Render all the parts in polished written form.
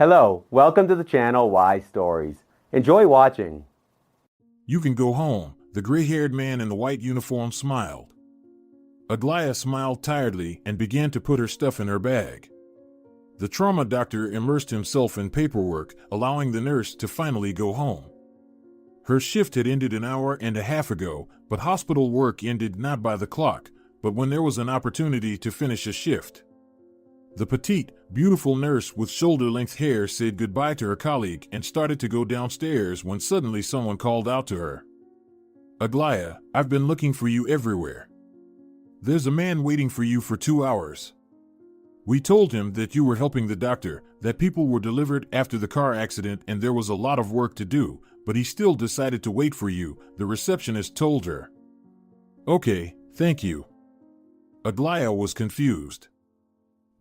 Hello, welcome to the channel Why Stories. Enjoy watching. You can go home, the gray-haired man in the white uniform smiled. Aglaya smiled tiredly and began to put her stuff in her bag. The trauma doctor immersed himself in paperwork, allowing the nurse to finally go home. Her shift had ended an hour and a half ago, but hospital work ended not by the clock, but when there was an opportunity to finish a shift. The petite, beautiful nurse with shoulder-length hair said goodbye to her colleague and started to go downstairs when suddenly someone called out to her. "Aglaya, I've been looking for you everywhere. There's a man waiting for you for 2 hours. We told him that you were helping the doctor, that people were delivered after the car accident and there was a lot of work to do, but he still decided to wait for you," the receptionist told her. "Okay, thank you." Aglaya was confused.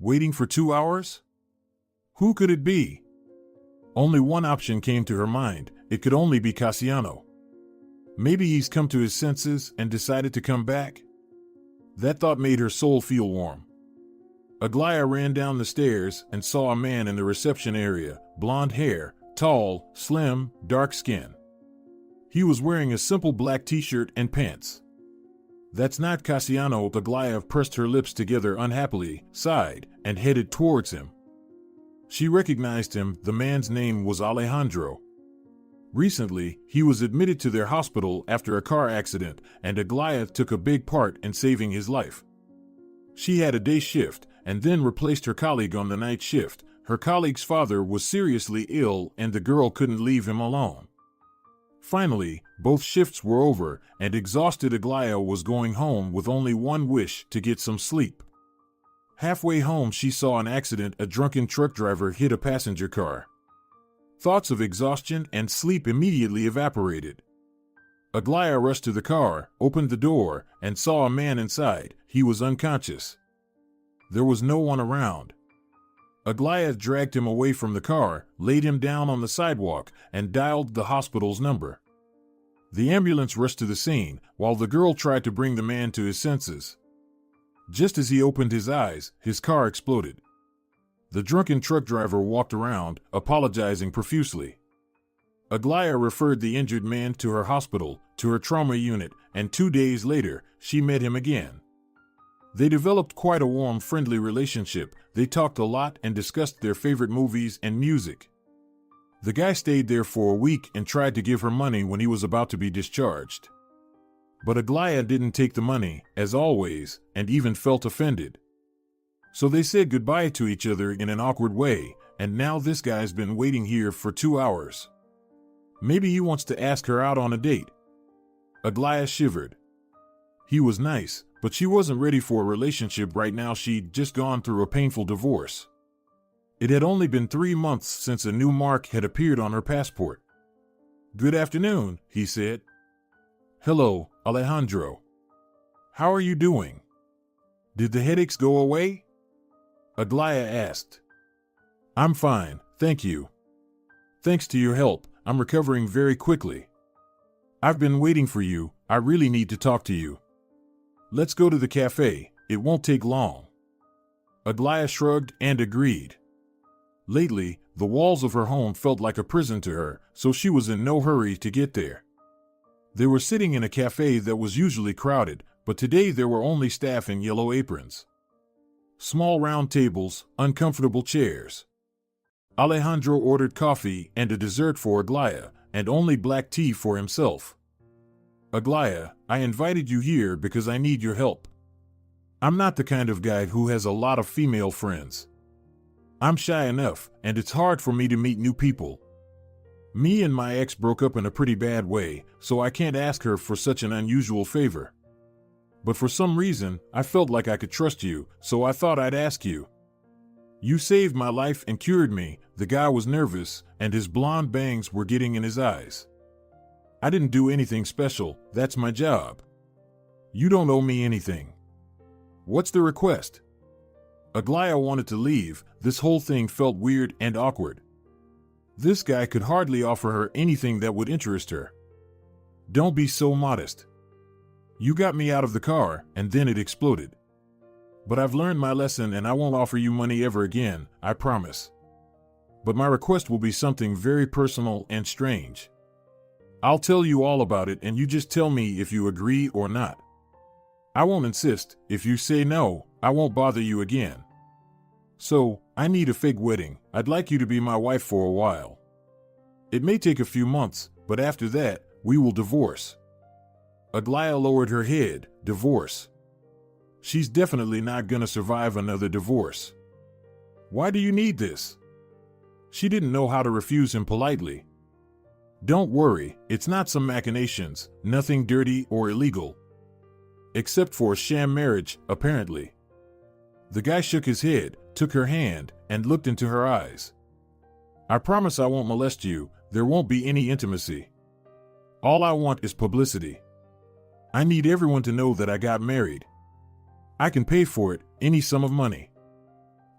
Waiting for 2 hours? Who could it be? Only one option came to her mind. It could only be Cassiano. Maybe he's come to his senses and decided to come back? That thought made her soul feel warm. Aglaya ran down the stairs and saw a man in the reception area, blonde hair, tall, slim, dark skin. He was wearing a simple black t-shirt and pants. "That's not Cassiano." Aglaya pressed her lips together unhappily, sighed, and headed towards him. She recognized him. The man's name was Alejandro. Recently, he was admitted to their hospital after a car accident, and Aglaya took a big part in saving his life. She had a day shift, and then replaced her colleague on the night shift. Her colleague's father was seriously ill, and the girl couldn't leave him alone. Finally, both shifts were over, and exhausted Aglaya was going home with only one wish: to get some sleep. Halfway home she saw an accident. A drunken truck driver hit a passenger car. Thoughts of exhaustion and sleep immediately evaporated. Aglaya rushed to the car, opened the door, and saw a man inside. He was unconscious. There was no one around. Aglaya dragged him away from the car, laid him down on the sidewalk, and dialed the hospital's number. The ambulance rushed to the scene, while the girl tried to bring the man to his senses. Just as he opened his eyes, his car exploded. The drunken truck driver walked around, apologizing profusely. Aglaya referred the injured man to her hospital, to her trauma unit, and 2 days later, she met him again. They developed quite a warm, friendly relationship. They talked a lot and discussed their favorite movies and music. The guy stayed there for a week and tried to give her money when he was about to be discharged. But Aglaya didn't take the money, as always, and even felt offended. So they said goodbye to each other in an awkward way, and now this guy's been waiting here for 2 hours. Maybe he wants to ask her out on a date. Aglaya shivered. He was nice, but she wasn't ready for a relationship right now. She'd just gone through a painful divorce. It had only been 3 months since a new mark had appeared on her passport. "Good afternoon," he said. "Hello, Alejandro. How are you doing? Did the headaches go away?" Aglaya asked. "I'm fine, thank you. Thanks to your help, I'm recovering very quickly. I've been waiting for you. I really need to talk to you. Let's go to the cafe, it won't take long." Aglaya shrugged and agreed. Lately, the walls of her home felt like a prison to her, so she was in no hurry to get there. They were sitting in a cafe that was usually crowded, but today there were only staff in yellow aprons. Small round tables, uncomfortable chairs. Alejandro ordered coffee and a dessert for Aglaya, and only black tea for himself. "Aglaya, I invited you here because I need your help. I'm not the kind of guy who has a lot of female friends. I'm shy enough, and it's hard for me to meet new people. Me and my ex broke up in a pretty bad way, so I can't ask her for such an unusual favor. But for some reason, I felt like I could trust you, so I thought I'd ask you. You saved my life and cured me." The guy was nervous, and his blonde bangs were getting in his eyes. "I didn't do anything special, that's my job. You don't owe me anything. What's the request?" Aglaya wanted to leave. This whole thing felt weird and awkward. This guy could hardly offer her anything that would interest her. "Don't be so modest. You got me out of the car, and then it exploded. But I've learned my lesson and I won't offer you money ever again, I promise." but my request will be something very personal and strange. I'll tell you all about it and you just tell me if you agree or not. I won't insist. If you say no, I won't bother you again. So, I need a fake wedding. I'd like you to be my wife for a while. It may take a few months, but after that, we will divorce. Aglaya lowered her head. Divorce. She's definitely not gonna survive another divorce. Why do you need this? She didn't know how to refuse him politely. Don't worry, it's not some machinations, nothing dirty or illegal. Except for a sham marriage, apparently. The guy shook his head, took her hand, and looked into her eyes. I promise I won't molest you, there won't be any intimacy. All I want is publicity. I need everyone to know that I got married. I can pay for it, any sum of money.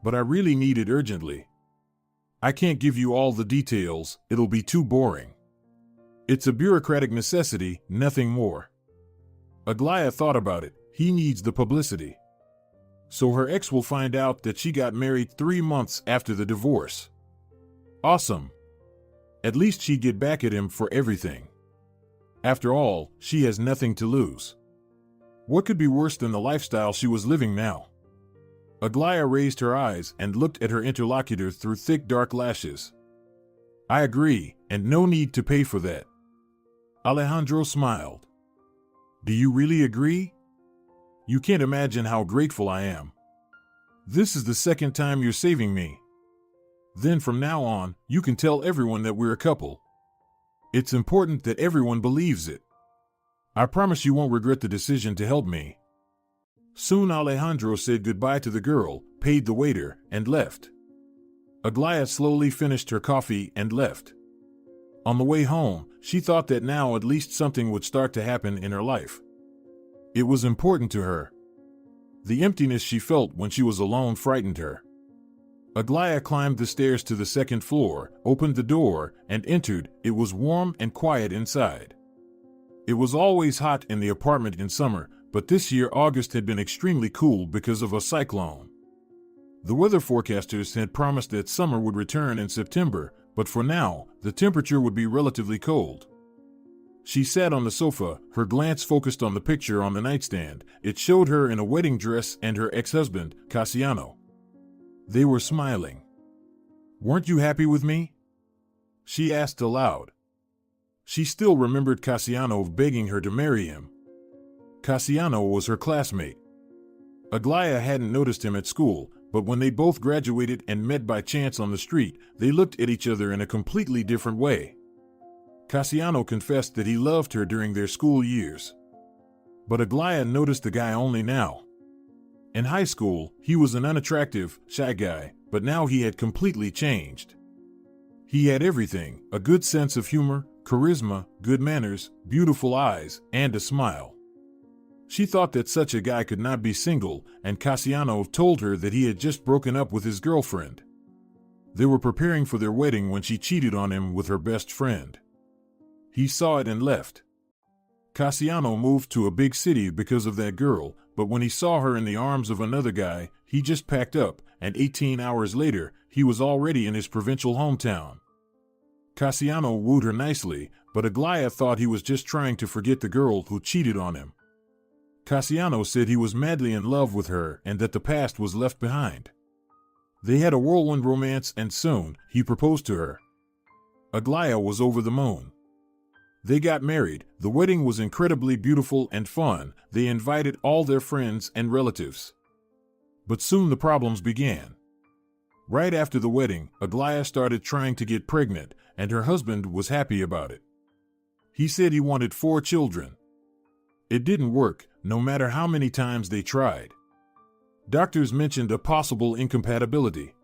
But I really need it urgently. I can't give you all the details, it'll be too boring. It's a bureaucratic necessity, nothing more. Aglaya thought about it. He needs the publicity. So her ex will find out that she got married 3 months after the divorce. Awesome. At least she'd get back at him for everything. After all, she has nothing to lose. What could be worse than the lifestyle she was living now? Aglaya raised her eyes and looked at her interlocutor through thick dark lashes. I agree, and no need to pay for that. Alejandro smiled. Do you really agree? You can't imagine how grateful I am. This is the second time you're saving me. Then from now on, you can tell everyone that we're a couple. It's important that everyone believes it. I promise you won't regret the decision to help me. Soon Alejandro said goodbye to the girl, paid the waiter, and left. Aglaya slowly finished her coffee and left. On the way home, she thought that now at least something would start to happen in her life. It was important to her. The emptiness she felt when she was alone frightened her. Aglaya climbed the stairs to the second floor, opened the door, and entered. It was warm and quiet inside. It was always hot in the apartment in summer, but this year August had been extremely cool because of a cyclone. The weather forecasters had promised that summer would return in September, but for now, the temperature would be relatively cold. She sat on the sofa, her glance focused on the picture on the nightstand. It showed her in a wedding dress and her ex-husband, Cassiano. They were smiling. Weren't you happy with me? She asked aloud. She still remembered Cassiano begging her to marry him. Cassiano was her classmate. Aglaya hadn't noticed him at school, but when they both graduated and met by chance on the street, they looked at each other in a completely different way. Cassiano confessed that he loved her during their school years. But Aglaya noticed the guy only now. In high school, he was an unattractive, shy guy, but now he had completely changed. He had everything: a good sense of humor, charisma, good manners, beautiful eyes, and a smile. She thought that such a guy could not be single, and Cassiano told her that he had just broken up with his girlfriend. They were preparing for their wedding when she cheated on him with her best friend. He saw it and left. Cassiano moved to a big city because of that girl, but when he saw her in the arms of another guy, he just packed up, and 18 hours later, he was already in his provincial hometown. Cassiano wooed her nicely, but Aglaya thought he was just trying to forget the girl who cheated on him. Cassiano said he was madly in love with her and that the past was left behind. They had a whirlwind romance and soon, he proposed to her. Aglaya was over the moon. They got married. The wedding was incredibly beautiful and fun. They invited all their friends and relatives. But soon the problems began. Right after the wedding, Aglaya started trying to get pregnant, and her husband was happy about it. He said he wanted 4 children. It didn't work, no matter how many times they tried. Doctors mentioned a possible incompatibility.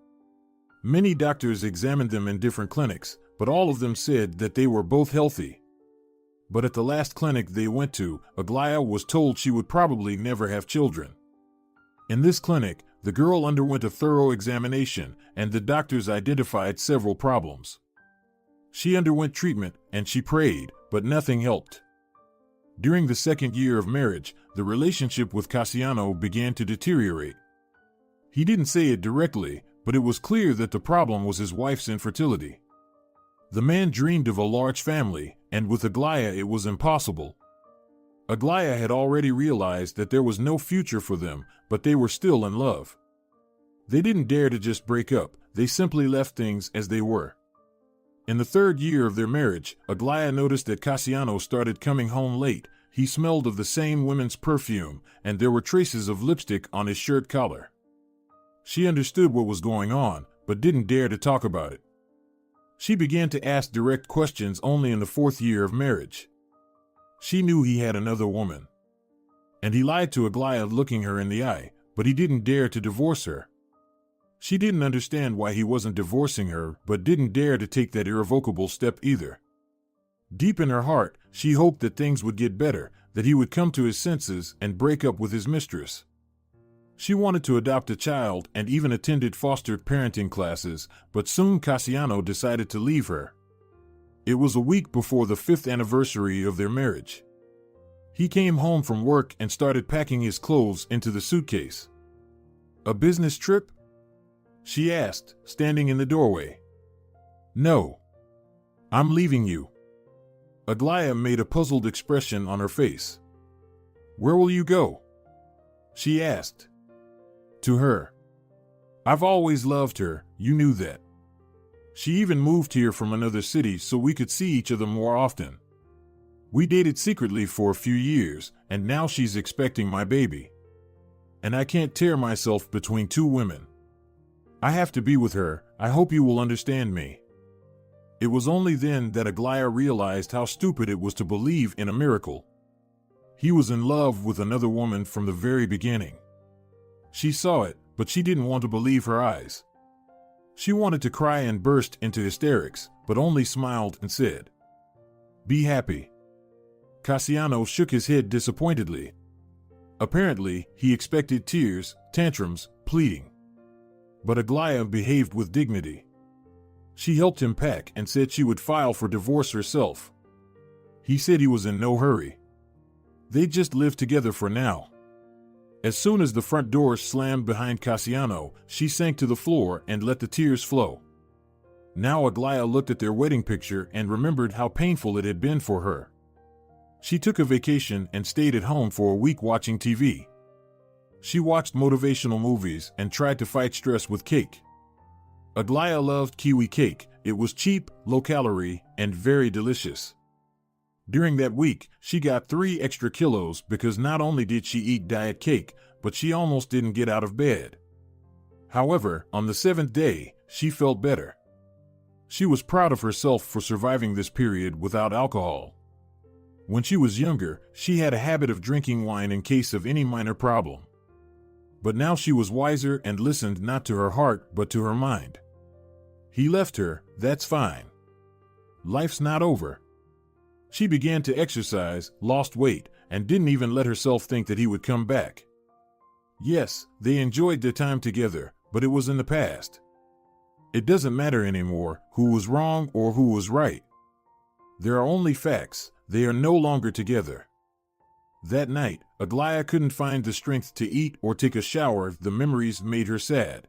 Many doctors examined them in different clinics, but all of them said that they were both healthy. But at the last clinic they went to, Aglaya was told she would probably never have children. In this clinic, the girl underwent a thorough examination, and the doctors identified several problems. She underwent treatment, and she prayed, but nothing helped. During the second year of marriage, the relationship with Cassiano began to deteriorate. He didn't say it directly, but it was clear that the problem was his wife's infertility. The man dreamed of a large family, and with Aglaya it was impossible. Aglaya had already realized that there was no future for them, but they were still in love. They didn't dare to just break up, they simply left things as they were. In the 3rd year of their marriage, Aglaya noticed that Cassiano started coming home late. He smelled of the same women's perfume, and there were traces of lipstick on his shirt collar. She understood what was going on, but didn't dare to talk about it. She began to ask direct questions only in the 4th year of marriage. She knew he had another woman. And he lied to Aglaya, looking her in the eye, but he didn't dare to divorce her. She didn't understand why he wasn't divorcing her, but didn't dare to take that irrevocable step either. Deep in her heart, she hoped that things would get better, that he would come to his senses and break up with his mistress. She wanted to adopt a child and even attended foster parenting classes, but soon Cassiano decided to leave her. It was a week before the 5th anniversary of their marriage. He came home from work and started packing his clothes into the suitcase. "A business trip?" she asked, standing in the doorway. "No. I'm leaving you." Aglaya made a puzzled expression on her face. "Where will you go?" she asked. "To her. I've always loved her, you knew that. She even moved here from another city so we could see each other more often. We dated secretly for a few years, and now she's expecting my baby. And I can't tear myself between 2 women. I have to be with her. I hope you will understand me." It was only then that Aglaya realized how stupid it was to believe in a miracle. He was in love with another woman from the very beginning. She saw it, but she didn't want to believe her eyes. She wanted to cry and burst into hysterics, but only smiled and said, "Be happy." Cassiano shook his head disappointedly. Apparently, he expected tears, tantrums, pleading. But Aglaya behaved with dignity. She helped him pack and said she would file for divorce herself. He said he was in no hurry. They just lived together for now. As soon as the front door slammed behind Cassiano, she sank to the floor and let the tears flow. Now Aglaya looked at their wedding picture and remembered how painful it had been for her. She took a vacation and stayed at home for a week watching TV. She watched motivational movies and tried to fight stress with cake. Aglaya loved kiwi cake. It was cheap, low-calorie, and very delicious. During that week, she got 3 extra kilos because not only did she eat diet cake, but she almost didn't get out of bed. However, on the 7th day, she felt better. She was proud of herself for surviving this period without alcohol. When she was younger, she had a habit of drinking wine in case of any minor problem. But now she was wiser and listened not to her heart but to her mind. He left her, that's fine. Life's not over. She began to exercise, lost weight, and didn't even let herself think that he would come back. Yes, they enjoyed their time together, but it was in the past. It doesn't matter anymore who was wrong or who was right. There are only facts. They are no longer together. That night, Aglaya couldn't find the strength to eat or take a shower. The memories made her sad.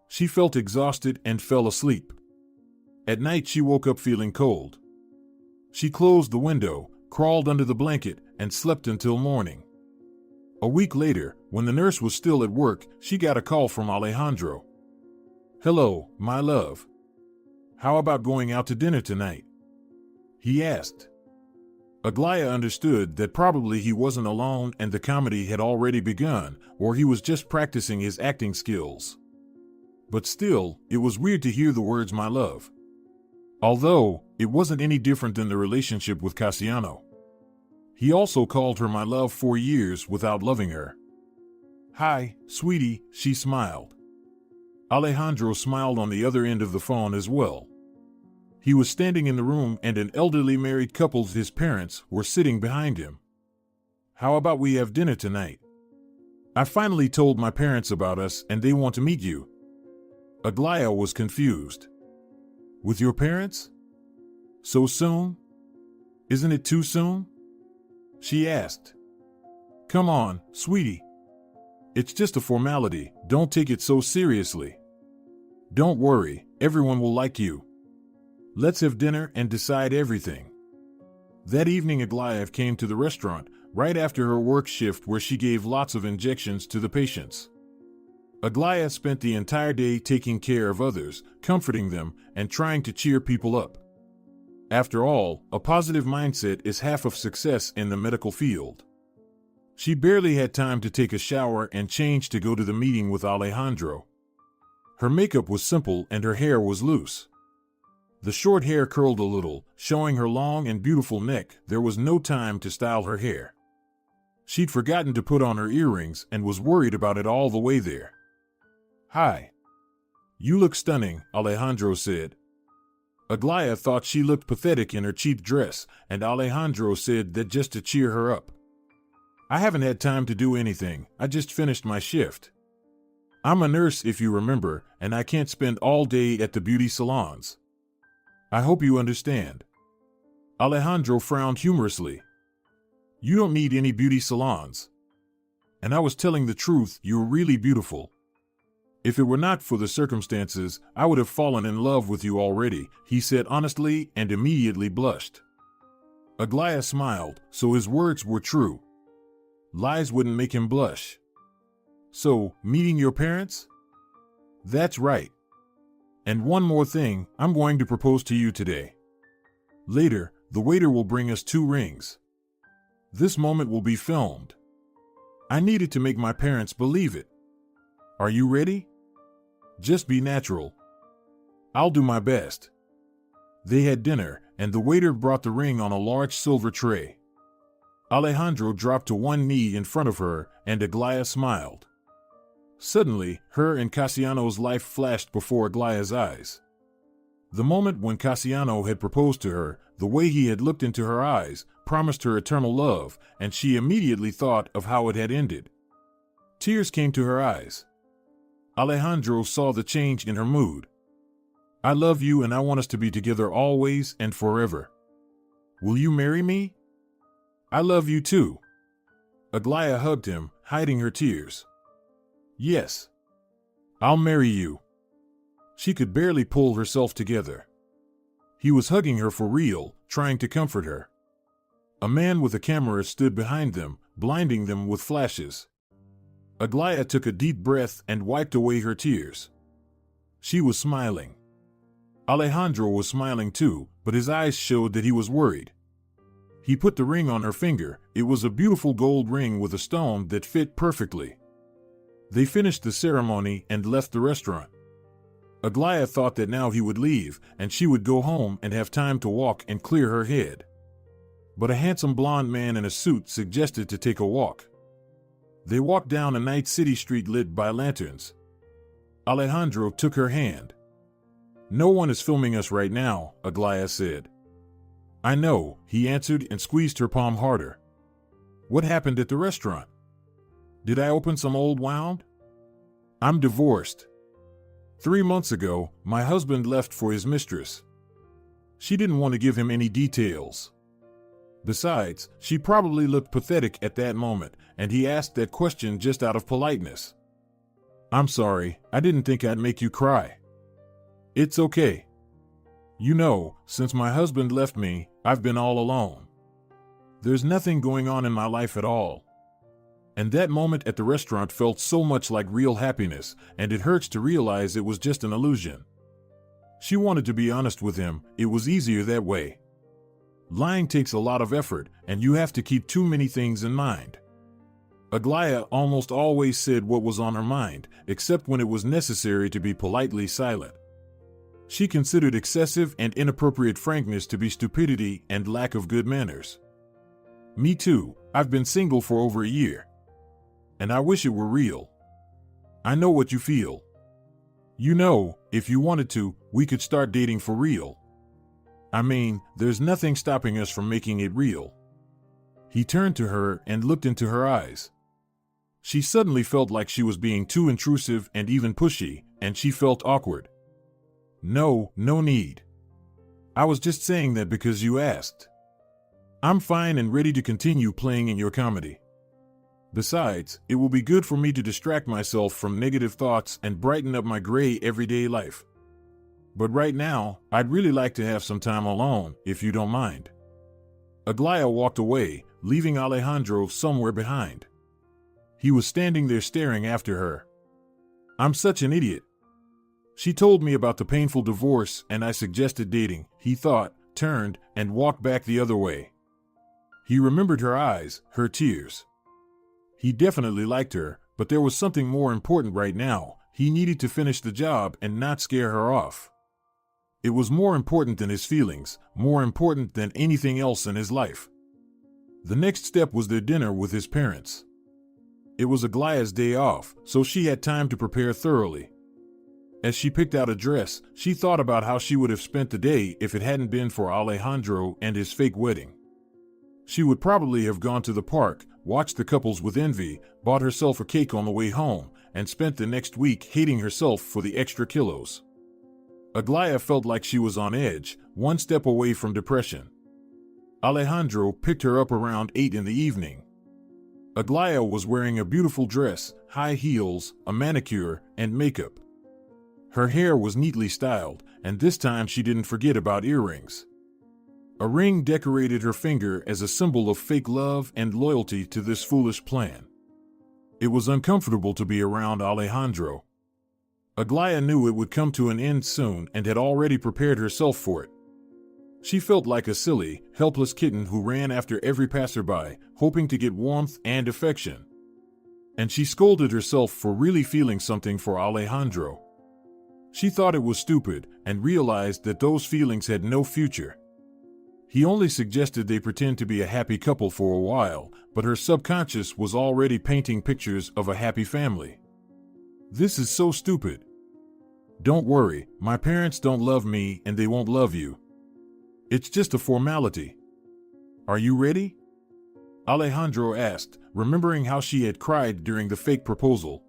She felt exhausted and fell asleep. At night she woke up feeling cold. She closed the window, crawled under the blanket, and slept until morning. A week later, when the nurse was still at work, she got a call from Alejandro. "Hello, my love. How about going out to dinner tonight?" he asked. Aglaya understood that probably he wasn't alone and the comedy had already begun, or he was just practicing his acting skills. But still, it was weird to hear the words "my love." Although, it wasn't any different than the relationship with Cassiano. He also called her my love for years without loving her. "Hi, sweetie," she smiled. Alejandro smiled on the other end of the phone as well. He was standing in the room and an elderly married couple, his parents, were sitting behind him. "How about we have dinner tonight? I finally told my parents about us and they want to meet you." Aglaya was confused. "With your parents? So soon? Isn't it too soon?" she asked. "Come on, sweetie. It's just a formality, don't take it so seriously." Don't worry, everyone will like you. Let's have dinner and decide everything. That evening, Aglaya came to the restaurant right after her work shift where she gave lots of injections to the patients. Aglaya spent the entire day taking care of others, comforting them, and trying to cheer people up. After all, a positive mindset is half of success in the medical field. She barely had time to take a shower and change to go to the meeting with Alejandro. Her makeup was simple and her hair was loose. The short hair curled a little, showing her long and beautiful neck. There was no time to style her hair. She'd forgotten to put on her earrings and was worried about it all the way there. "Hi. You look stunning," Alejandro said. Aglaya thought she looked pathetic in her cheap dress, and Alejandro said that just to cheer her up. "I haven't had time to do anything, I just finished my shift. I'm a nurse, if you remember, and I can't spend all day at the beauty salons. I hope you understand." Alejandro frowned humorously. "You don't need any beauty salons. And I was telling the truth, you're really beautiful. If it were not for the circumstances, I would have fallen in love with you already," he said honestly and immediately blushed. Aglaya smiled, so his words were true. Lies wouldn't make him blush. "So, meeting your parents?" "That's right. And one more thing, I'm going to propose to you today. Later, the waiter will bring us 2 rings. This moment will be filmed. I needed to make my parents believe it. Are you ready? Just be natural. I'll do my best." They had dinner, and the waiter brought the ring on a large silver tray. Alejandro dropped to one knee in front of her, and Aglaya smiled. Suddenly, her and Cassiano's life flashed before Aglaya's eyes. The moment when Cassiano had proposed to her, the way he had looked into her eyes, promised her eternal love, and she immediately thought of how it had ended. Tears came to her eyes. Alejandro saw the change in her mood. "I love you and I want us to be together always and forever. Will you marry me?" "I love you too." Aglaya hugged him, hiding her tears. "Yes. I'll marry you." She could barely pull herself together. He was hugging her for real, trying to comfort her. A man with a camera stood behind them, blinding them with flashes. Aglaya took a deep breath and wiped away her tears. She was smiling. Alejandro was smiling too, but his eyes showed that he was worried. He put the ring on her finger. It was a beautiful gold ring with a stone that fit perfectly. They finished the ceremony and left the restaurant. Aglaya thought that now he would leave, and she would go home and have time to walk and clear her head. But a handsome blonde man in a suit suggested to take a walk. They walked down a night city street lit by lanterns. Alejandro took her hand. "No one is filming us right now," Aglaya said. "I know," he answered and squeezed her palm harder. "What happened at the restaurant? Did I open some old wound? I'm divorced. 3 months ago, my husband left for his mistress. She didn't want to give him any details. Besides, she probably looked pathetic at that moment, and he asked that question just out of politeness. I'm sorry, I didn't think I'd make you cry. It's okay. You know, since my husband left me, I've been all alone. There's nothing going on in my life at all. And that moment at the restaurant felt so much like real happiness, and it hurts to realize it was just an illusion. She wanted to be honest with him. It was easier that way. Lying takes a lot of effort, and you have to keep too many things in mind. Aglaya almost always said what was on her mind, except when it was necessary to be politely silent. She considered excessive and inappropriate frankness to be stupidity and lack of good manners. Me too. I've been single for over a year. And I wish it were real. I know what you feel. You know, if you wanted to, we could start dating for real. I mean, there's nothing stopping us from making it real. He turned to her and looked into her eyes. She suddenly felt like she was being too intrusive and even pushy, and she felt awkward. No need. I was just saying that because you asked. I'm fine and ready to continue playing in your comedy. Besides, it will be good for me to distract myself from negative thoughts and brighten up my gray everyday life. But right now, I'd really like to have some time alone, if you don't mind." Aglaya walked away, leaving Alejandro somewhere behind. He was standing there staring after her. "I'm such an idiot. She told me about the painful divorce and I suggested dating," he thought, turned, and walked back the other way. He remembered her eyes, her tears. He definitely liked her, but there was something more important right now. He needed to finish the job and not scare her off. It was more important than his feelings, more important than anything else in his life. The next step was their dinner with his parents. It was Aglaya's day off, so she had time to prepare thoroughly. As she picked out a dress, she thought about how she would have spent the day if it hadn't been for Alejandro and his fake wedding. She would probably have gone to the park, watched the couples with envy, bought herself a cake on the way home, and spent the next week hating herself for the extra kilos. Aglaya felt like she was on edge, one step away from depression. Alejandro picked her up around 8 in the evening. Aglaya was wearing a beautiful dress, high heels, a manicure, and makeup. Her hair was neatly styled, and this time she didn't forget about earrings. A ring decorated her finger as a symbol of fake love and loyalty to this foolish plan. It was uncomfortable to be around Alejandro. Aglaya knew it would come to an end soon and had already prepared herself for it. She felt like a silly, helpless kitten who ran after every passerby, hoping to get warmth and affection. And she scolded herself for really feeling something for Alejandro. She thought it was stupid and realized that those feelings had no future. He only suggested they pretend to be a happy couple for a while, but her subconscious was already painting pictures of a happy family. This is so stupid. Don't worry, my parents don't love me and they won't love you. It's just a formality. Are you ready? Alejandro asked, remembering how she had cried during the fake proposal.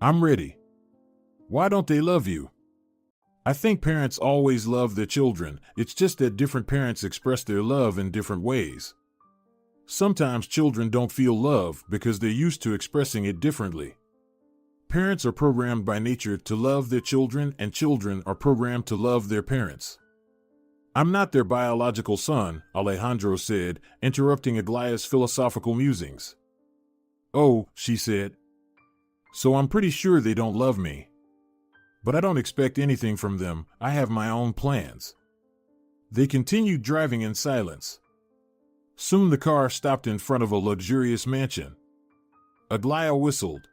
I'm ready. Why don't they love you? I think parents always love their children, it's just that different parents express their love in different ways. Sometimes children don't feel love because they're used to expressing it differently. Parents are programmed by nature to love their children, and children are programmed to love their parents. I'm not their biological son, Alejandro said, interrupting Aglaya's philosophical musings. Oh, she said. So I'm pretty sure they don't love me. But I don't expect anything from them, I have my own plans. They continued driving in silence. Soon the car stopped in front of a luxurious mansion. Aglaya whistled.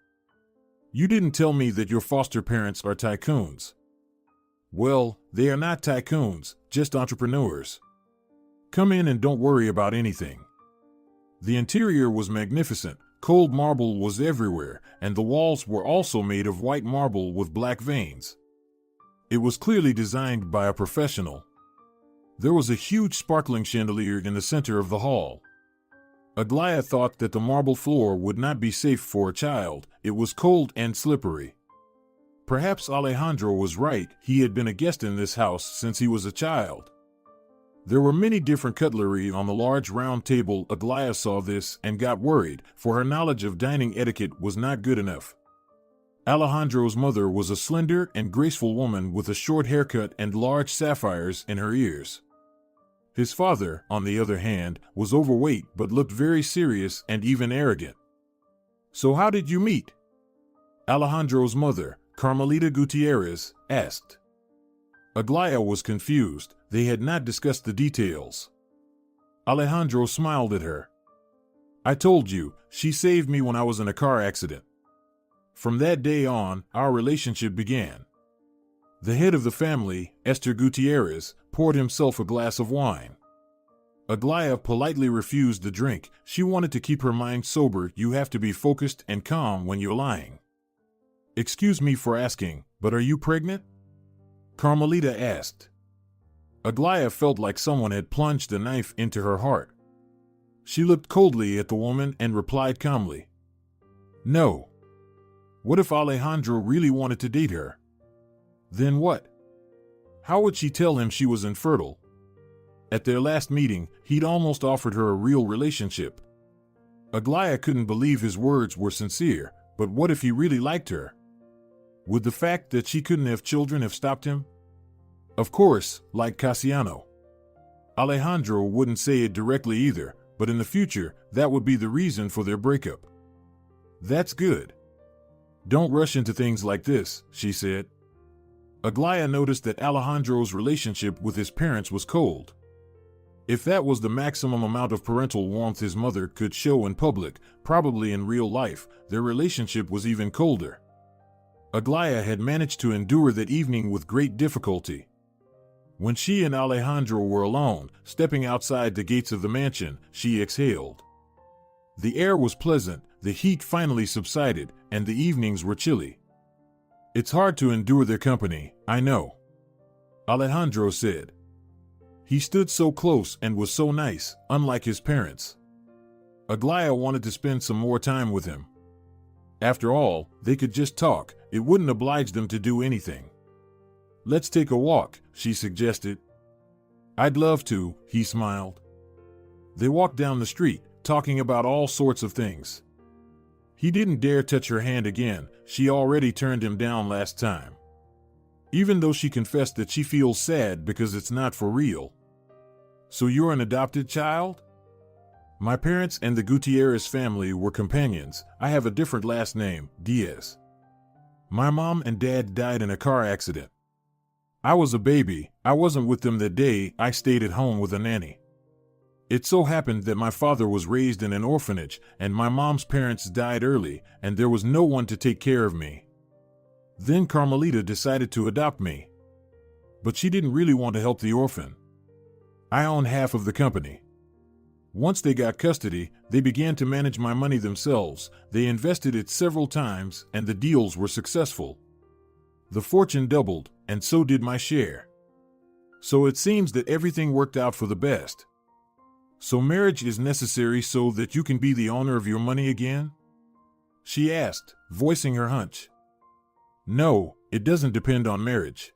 You didn't tell me that your foster parents are tycoons. Well, they are not tycoons, just entrepreneurs. Come in and don't worry about anything. The interior was magnificent. Cold marble was everywhere, and the walls were also made of white marble with black veins. It was clearly designed by a professional. There was a huge sparkling chandelier in the center of the hall. Aglaya thought that the marble floor would not be safe for a child. It was cold and slippery. Perhaps Alejandro was right, he had been a guest in this house since he was a child. There were many different cutlery on the large round table. Aglaya saw this and got worried, for her knowledge of dining etiquette was not good enough. Alejandro's mother was a slender and graceful woman with a short haircut and large sapphires in her ears. His father, on the other hand, was overweight but looked very serious and even arrogant. So how did you meet? Alejandro's mother, Carmelita Gutierrez, asked. Aglaya was confused. They had not discussed the details. Alejandro smiled at her. I told you, she saved me when I was in a car accident. From that day on, our relationship began. The head of the family, Esther Gutierrez, poured himself a glass of wine. Aglaya politely refused the drink. She wanted to keep her mind sober. You have to be focused and calm when you're lying. Excuse me for asking, but are you pregnant? Carmelita asked. Aglaya felt like someone had plunged a knife into her heart. She looked coldly at the woman and replied calmly. No. What if Alejandro really wanted to date her? Then what? How would she tell him she was infertile? At their last meeting, he'd almost offered her a real relationship. Aglaya couldn't believe his words were sincere, but what if he really liked her? Would the fact that she couldn't have children have stopped him? Of course, like Cassiano. Alejandro wouldn't say it directly either, but in the future, that would be the reason for their breakup. That's good. Don't rush into things like this, she said. Aglaya noticed that Alejandro's relationship with his parents was cold. If that was the maximum amount of parental warmth his mother could show in public, probably in real life, their relationship was even colder. Aglaya had managed to endure that evening with great difficulty. When she and Alejandro were alone, stepping outside the gates of the mansion, she exhaled. The air was pleasant, the heat finally subsided, and the evenings were chilly. It's hard to endure their company, I know, Alejandro said. He stood so close and was so nice, unlike his parents. Aglaya wanted to spend some more time with him. After all, they could just talk, it wouldn't oblige them to do anything. Let's take a walk, she suggested. I'd love to, he smiled. They walked down the street, talking about all sorts of things. He didn't dare touch her hand again, she already turned him down last time. Even though she confessed that she feels sad because it's not for real. So you're an adopted child? My parents and the Gutierrez family were companions. I have a different last name, Diaz. My mom and dad died in a car accident. I was a baby, I wasn't with them that day, I stayed at home with a nanny. It so happened that my father was raised in an orphanage, and my mom's parents died early, and there was no one to take care of me. Then Carmelita decided to adopt me. But she didn't really want to help the orphan. I own half of the company. Once they got custody, they began to manage my money themselves. They invested it several times, and the deals were successful. The fortune doubled, and so did my share. So it seems that everything worked out for the best. So marriage is necessary so that you can be the owner of your money again? She asked, voicing her hunch. No, it doesn't depend on marriage.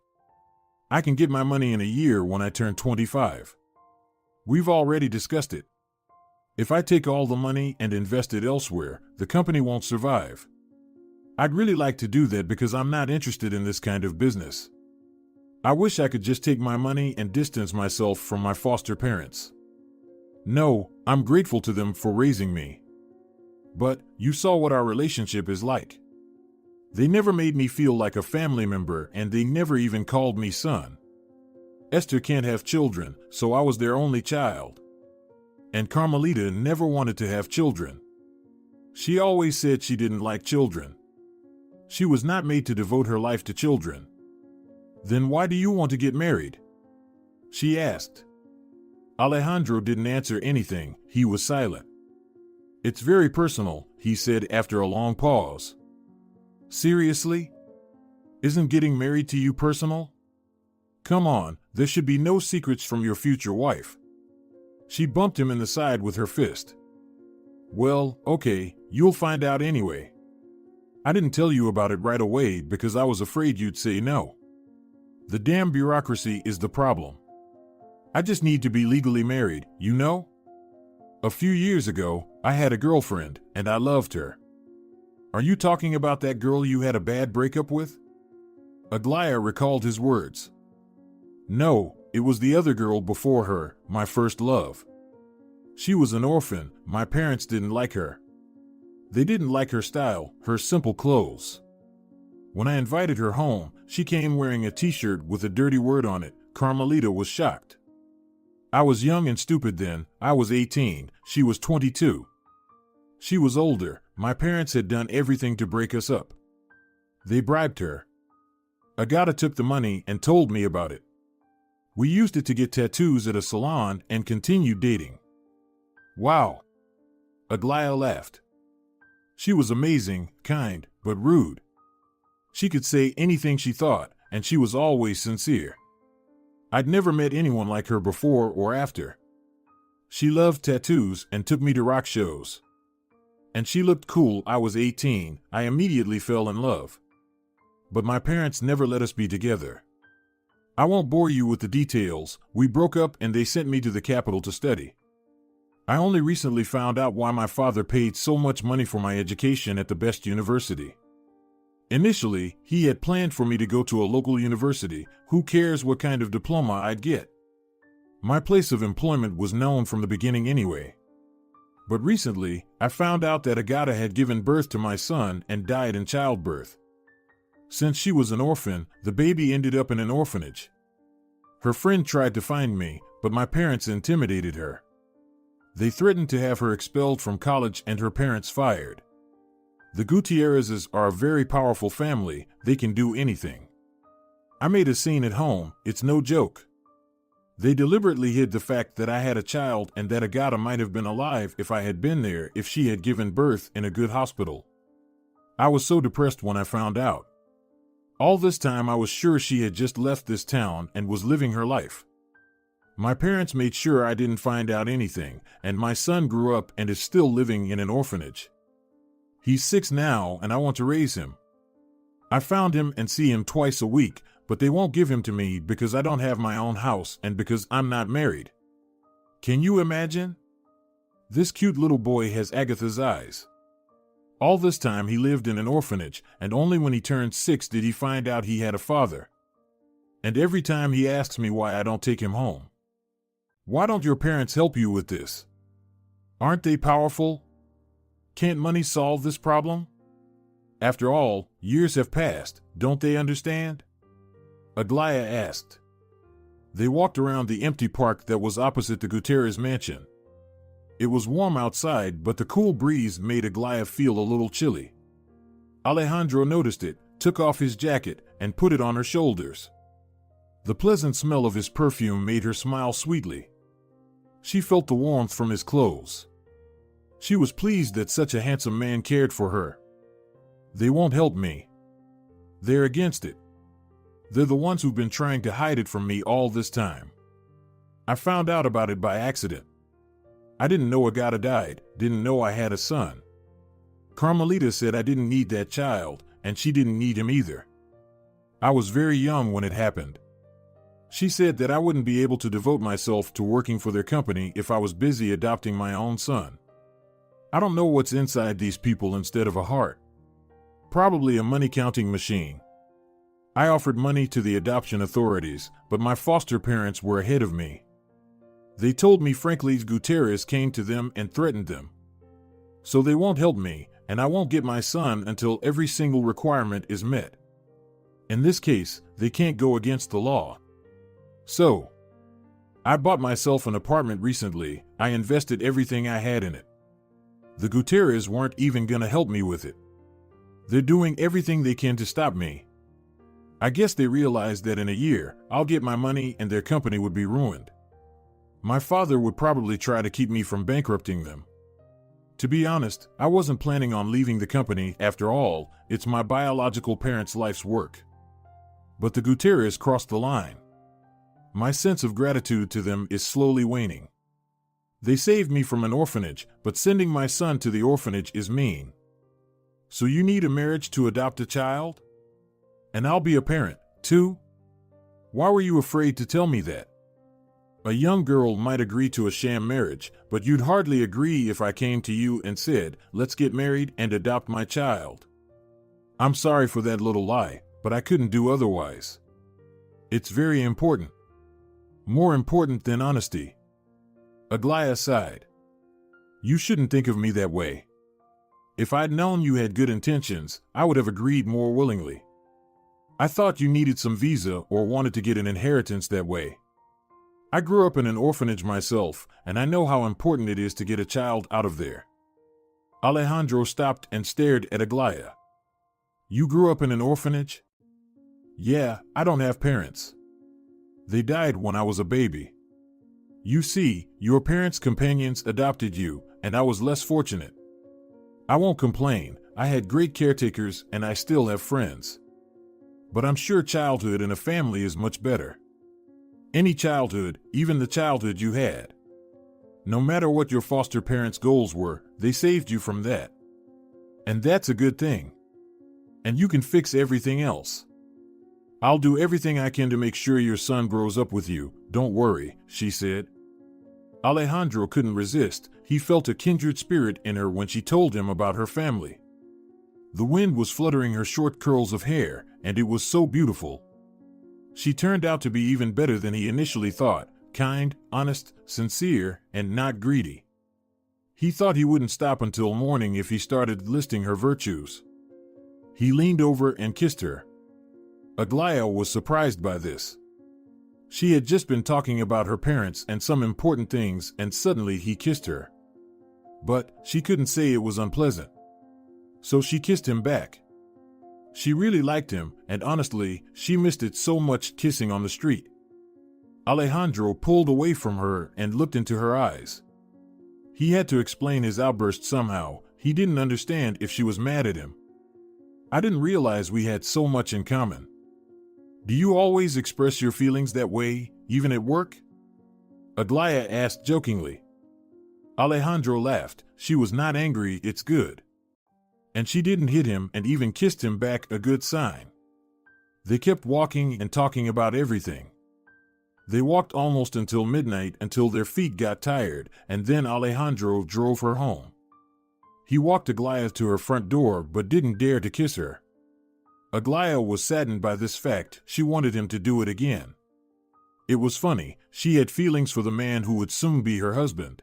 I can get my money in a year when I turn 25. We've already discussed it. If I take all the money and invest it elsewhere, the company won't survive. I'd really like to do that because I'm not interested in this kind of business. I wish I could just take my money and distance myself from my foster parents. No, I'm grateful to them for raising me. But you saw what our relationship is like. They never made me feel like a family member, and they never even called me son. Esther can't have children, so I was their only child. And Carmelita never wanted to have children. She always said she didn't like children. She was not made to devote her life to children. Then why do you want to get married? She asked. Alejandro didn't answer anything, he was silent. It's very personal, he said after a long pause. Seriously? Isn't getting married to you personal? Come on, there should be no secrets from your future wife. She bumped him in the side with her fist. Well, okay, you'll find out anyway. I didn't tell you about it right away because I was afraid you'd say no. The damn bureaucracy is the problem. I just need to be legally married, you know? A few years ago, I had a girlfriend, and I loved her. Are you talking about that girl you had a bad breakup with? Aglaya recalled his words. No, it was the other girl before her, my first love. She was an orphan, my parents didn't like her. They didn't like her style, her simple clothes. When I invited her home, she came wearing a t-shirt with a dirty word on it. Carmelita was shocked. I was young and stupid then, I was 18, she was 22. She was older, my parents had done everything to break us up. They bribed her. Agata took the money and told me about it. We used it to get tattoos at a salon and continued dating. Wow. Aglaya laughed. She was amazing, kind, but rude. She could say anything she thought, and she was always sincere. I'd never met anyone like her before or after. She loved tattoos and took me to rock shows. And she looked cool. I was 18, I immediately fell in love. But my parents never let us be together. I won't bore you with the details, we broke up and they sent me to the capital to study. I only recently found out why my father paid so much money for my education at the best university. Initially, he had planned for me to go to a local university. Who cares what kind of diploma I'd get? My place of employment was known from the beginning anyway. But recently, I found out that Agatha had given birth to my son and died in childbirth. Since she was an orphan, the baby ended up in an orphanage. Her friend tried to find me, but my parents intimidated her. They threatened to have her expelled from college and her parents fired. The Gutierrezes are a very powerful family. They can do anything. I made a scene at home. It's no joke. They deliberately hid the fact that I had a child and that Agatha might have been alive if I had been there, if she had given birth in a good hospital. I was so depressed when I found out. All this time I was sure she had just left this town and was living her life. My parents made sure I didn't find out anything, and my son grew up and is still living in an orphanage. He's 6 now, and I want to raise him. I found him and see him twice a week, but they won't give him to me because I don't have my own house and because I'm not married. Can you imagine? This cute little boy has Agatha's eyes. All this time he lived in an orphanage, and only when he turned 6 did he find out he had a father. And every time he asks me why I don't take him home. Why don't your parents help you with this? Aren't they powerful? Can't money solve this problem? After all, years have passed, don't they understand? Aglaya asked. They walked around the empty park that was opposite the Gutierrez mansion. It was warm outside, but the cool breeze made Aglaya feel a little chilly. Alejandro noticed it, took off his jacket, and put it on her shoulders. The pleasant smell of his perfume made her smile sweetly. She felt the warmth from his clothes. She was pleased that such a handsome man cared for her. They won't help me. They're against it. They're the ones who've been trying to hide it from me all this time. I found out about it by accident. I didn't know Agatha died, didn't know I had a son. Carmelita said I didn't need that child, and she didn't need him either. I was very young when it happened. She said that I wouldn't be able to devote myself to working for their company if I was busy adopting my own son. I don't know what's inside these people instead of a heart. Probably a money-counting machine. I offered money to the adoption authorities, but my foster parents were ahead of me. They told me Franklin Gutierrez came to them and threatened them. So they won't help me, and I won't get my son until every single requirement is met. In this case, they can't go against the law. So, I bought myself an apartment recently. I invested everything I had in it. The Gutierrez weren't even gonna help me with it. They're doing everything they can to stop me. I guess they realized that in a year, I'll get my money and their company would be ruined. My father would probably try to keep me from bankrupting them. To be honest, I wasn't planning on leaving the company. After all, it's my biological parents' life's work. But the Gutierrez crossed the line. My sense of gratitude to them is slowly waning. They saved me from an orphanage, but sending my son to the orphanage is mean. So you need a marriage to adopt a child? And I'll be a parent, too? Why were you afraid to tell me that? A young girl might agree to a sham marriage, but you'd hardly agree if I came to you and said, let's get married and adopt my child. I'm sorry for that little lie, but I couldn't do otherwise. It's very important. More important than honesty. Aglaya sighed. You shouldn't think of me that way. If I'd known you had good intentions, I would have agreed more willingly. I thought you needed some visa or wanted to get an inheritance that way. I grew up in an orphanage myself, and I know how important it is to get a child out of there. Alejandro stopped and stared at Aglaya. You grew up in an orphanage? Yeah, I don't have parents. They died when I was a baby. You see, your parents' companions adopted you, and I was less fortunate. I won't complain. I had great caretakers and I still have friends. But I'm sure childhood in a family is much better. Any childhood, even the childhood you had. No matter what your foster parents' goals were, they saved you from that. And that's a good thing. And you can fix everything else. I'll do everything I can to make sure your son grows up with you, don't worry, she said. Alejandro couldn't resist. He felt a kindred spirit in her when she told him about her family. The wind was fluttering her short curls of hair, and it was so beautiful. She turned out to be even better than he initially thought, kind, honest, sincere, and not greedy. He thought he wouldn't stop until morning if he started listing her virtues. He leaned over and kissed her. Aglaya was surprised by this. She had just been talking about her parents and some important things, and suddenly he kissed her. But she couldn't say it was unpleasant. So she kissed him back. She really liked him, and honestly, she missed it so much kissing on the street. Alejandro pulled away from her and looked into her eyes. He had to explain his outburst somehow. He didn't understand if she was mad at him. I didn't realize we had so much in common. Do you always express your feelings that way, even at work? Aglaya asked jokingly. Alejandro laughed. She was not angry, it's good. And she didn't hit him and even kissed him back, a good sign. They kept walking and talking about everything. They walked almost until midnight, until their feet got tired, and then Alejandro drove her home. He walked Aglaya to her front door but didn't dare to kiss her. Aglaya was saddened by this fact. She wanted him to do it again. It was funny, she had feelings for the man who would soon be her husband.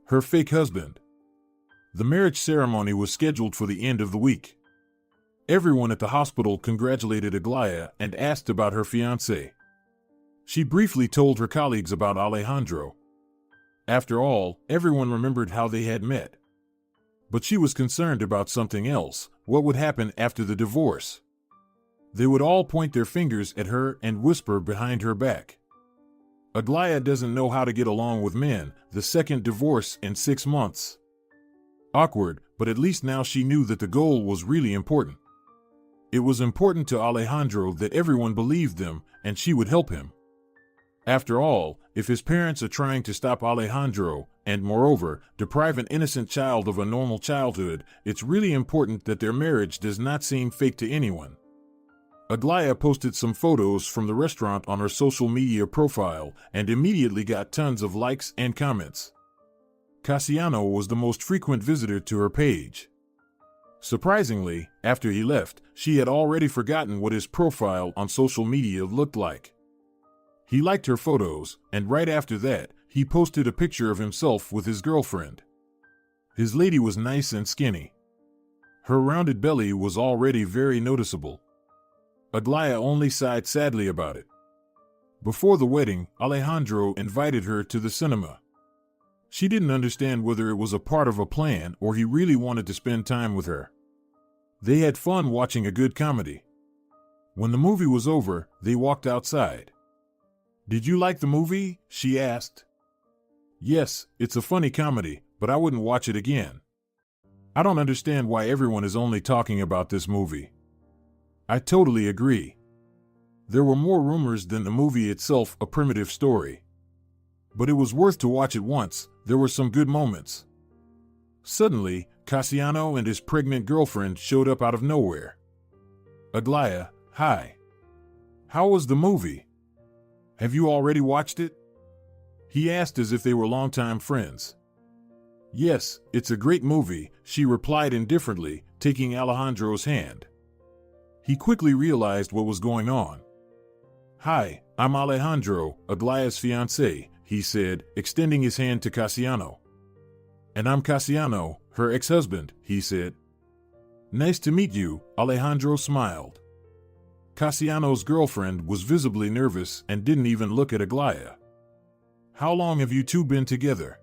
Her fake husband. The marriage ceremony was scheduled for the end of the week. Everyone at the hospital congratulated Aglaya and asked about her fiancé. She briefly told her colleagues about Alejandro. After all, everyone remembered how they had met. But she was concerned about something else. What would happen after the divorce? They would all point their fingers at her and whisper behind her back. Aglaya doesn't know how to get along with men. The second divorce in 6 months. Awkward, but at least now she knew that the goal was really important. It was important to Alejandro that everyone believed them, and she would help him. After all, if his parents are trying to stop Alejandro, and moreover, deprive an innocent child of a normal childhood, it's really important that their marriage does not seem fake to anyone. Aglaya posted some photos from the restaurant on her social media profile and immediately got tons of likes and comments. Cassiano was the most frequent visitor to her page. Surprisingly, after he left, she had already forgotten what his profile on social media looked like. He liked her photos, and right after that, he posted a picture of himself with his girlfriend. His lady was nice and skinny. Her rounded belly was already very noticeable. Aglaya only sighed sadly about it. Before the wedding, Alejandro invited her to the cinema. She didn't understand whether it was a part of a plan or he really wanted to spend time with her. They had fun watching a good comedy. When the movie was over, they walked outside. "Did you like the movie?" she asked. "Yes, it's a funny comedy, but I wouldn't watch it again. I don't understand why everyone is only talking about this movie." "I totally agree. There were more rumors than the movie itself, a primitive story. But it was worth to watch it once. There were some good moments." Suddenly, Cassiano and his pregnant girlfriend showed up out of nowhere. "Aglaya, hi. How was the movie? Have you already watched it?" he asked as if they were longtime friends. "Yes, it's a great movie," she replied indifferently, taking Alejandro's hand. He quickly realized what was going on. "Hi, I'm Alejandro, Aglaya's fiancé," he said, extending his hand to Cassiano. "And I'm Cassiano, her ex-husband," he said. "Nice to meet you," Alejandro smiled. Cassiano's girlfriend was visibly nervous and didn't even look at Aglaya. "How long have you two been together?"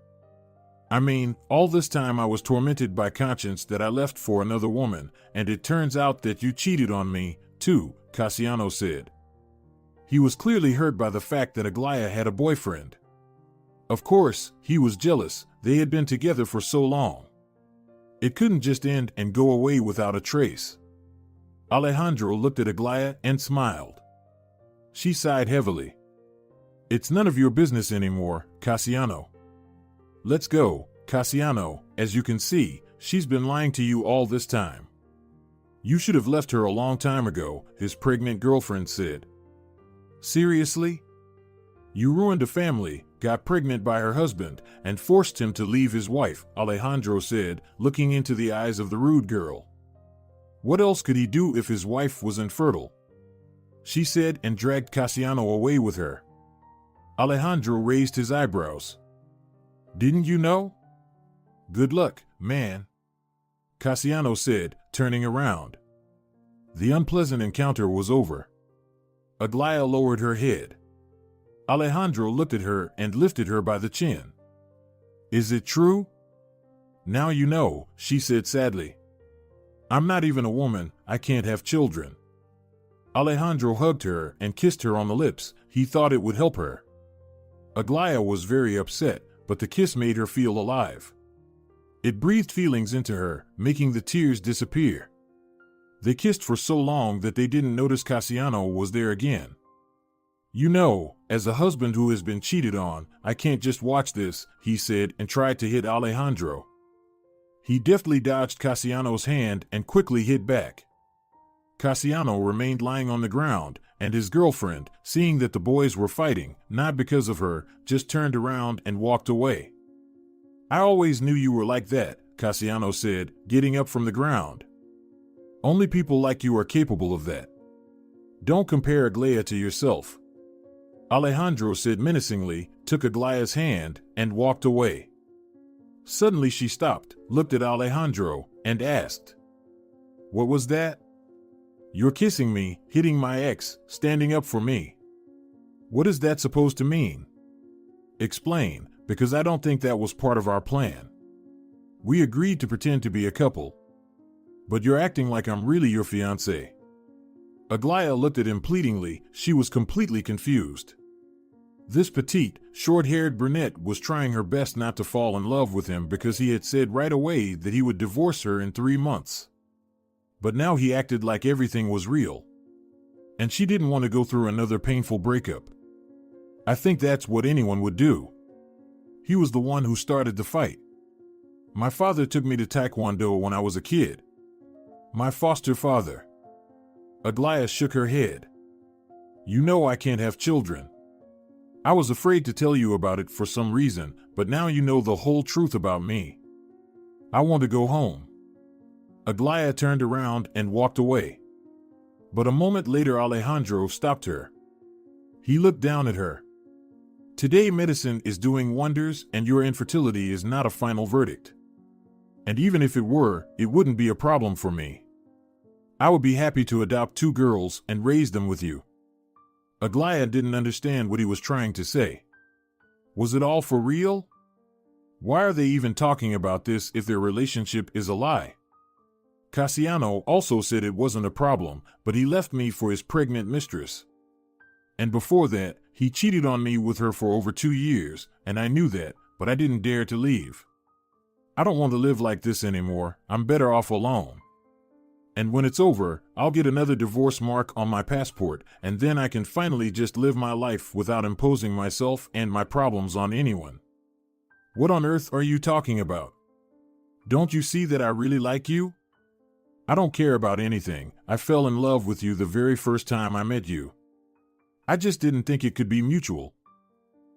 "I mean, all this time I was tormented by conscience that I left for another woman, and it turns out that you cheated on me, too," Cassiano said. He was clearly hurt by the fact that Aglaya had a boyfriend. Of course, he was jealous. They had been together for so long. It couldn't just end and go away without a trace. Alejandro looked at Aglaya and smiled. She sighed heavily. "It's none of your business anymore, Cassiano. Let's go, Cassiano. As you can see, she's been lying to you all this time." "You should have left her a long time ago," his pregnant girlfriend said. "Seriously?" You ruined a family, got pregnant by her husband, and forced him to leave his wife, Alejandro said, looking into the eyes of the rude girl. What else could he do if his wife was infertile? She said, and dragged Cassiano away with her. Alejandro raised his eyebrows. Didn't you know? Good luck, man, Cassiano said, turning around. The unpleasant encounter was over. Aglaya lowered her head. Alejandro looked at her and lifted her by the chin. Is it true? Now you know, she said sadly. I'm not even a woman, I can't have children. Alejandro hugged her and kissed her on the lips. He thought it would help her. Aglaya was very upset, but the kiss made her feel alive. It breathed feelings into her, making the tears disappear. They kissed for so long that they didn't notice Cassiano was there again. You know, as a husband who has been cheated on, I can't just watch this, he said and tried to hit Alejandro. He deftly dodged Cassiano's hand and quickly hit back. Cassiano remained lying on the ground, and his girlfriend, seeing that the boys were fighting, not because of her, just turned around and walked away. I always knew you were like that, Cassiano said, getting up from the ground. Only people like you are capable of that. Don't compare Aglaya to yourself. Alejandro said menacingly, took Aglaya's hand, and walked away. Suddenly she stopped, looked at Alejandro, and asked, What was that? You're kissing me, hitting my ex, standing up for me. What is that supposed to mean? Explain, because I don't think that was part of our plan. We agreed to pretend to be a couple. But you're acting like I'm really your fiancé. Aglaya looked at him pleadingly. She was completely confused. This petite, short-haired brunette was trying her best not to fall in love with him because he had said right away that he would divorce her in 3 months. But now he acted like everything was real. And she didn't want to go through another painful breakup. I think that's what anyone would do. He was the one who started the fight. My father took me to Taekwondo when I was a kid. My foster father. Aglaya shook her head. You know I can't have children. I was afraid to tell you about it for some reason, but now you know the whole truth about me. I want to go home. Aglaya turned around and walked away. But a moment later Alejandro stopped her. He looked down at her. Today medicine is doing wonders and your infertility is not a final verdict. And even if it were, it wouldn't be a problem for me. I would be happy to adopt 2 girls and raise them with you. Aglaya didn't understand what he was trying to say. Was it all for real? Why are they even talking about this if their relationship is a lie? Cassiano also said it wasn't a problem, but he left me for his pregnant mistress. And before that, he cheated on me with her for over 2 years, and I knew that, but I didn't dare to leave. I don't want to live like this anymore. I'm better off alone. And when it's over, I'll get another divorce mark on my passport, and then I can finally just live my life without imposing myself and my problems on anyone. What on earth are you talking about? Don't you see that I really like you? I don't care about anything. I fell in love with you the very first time I met you. I just didn't think it could be mutual.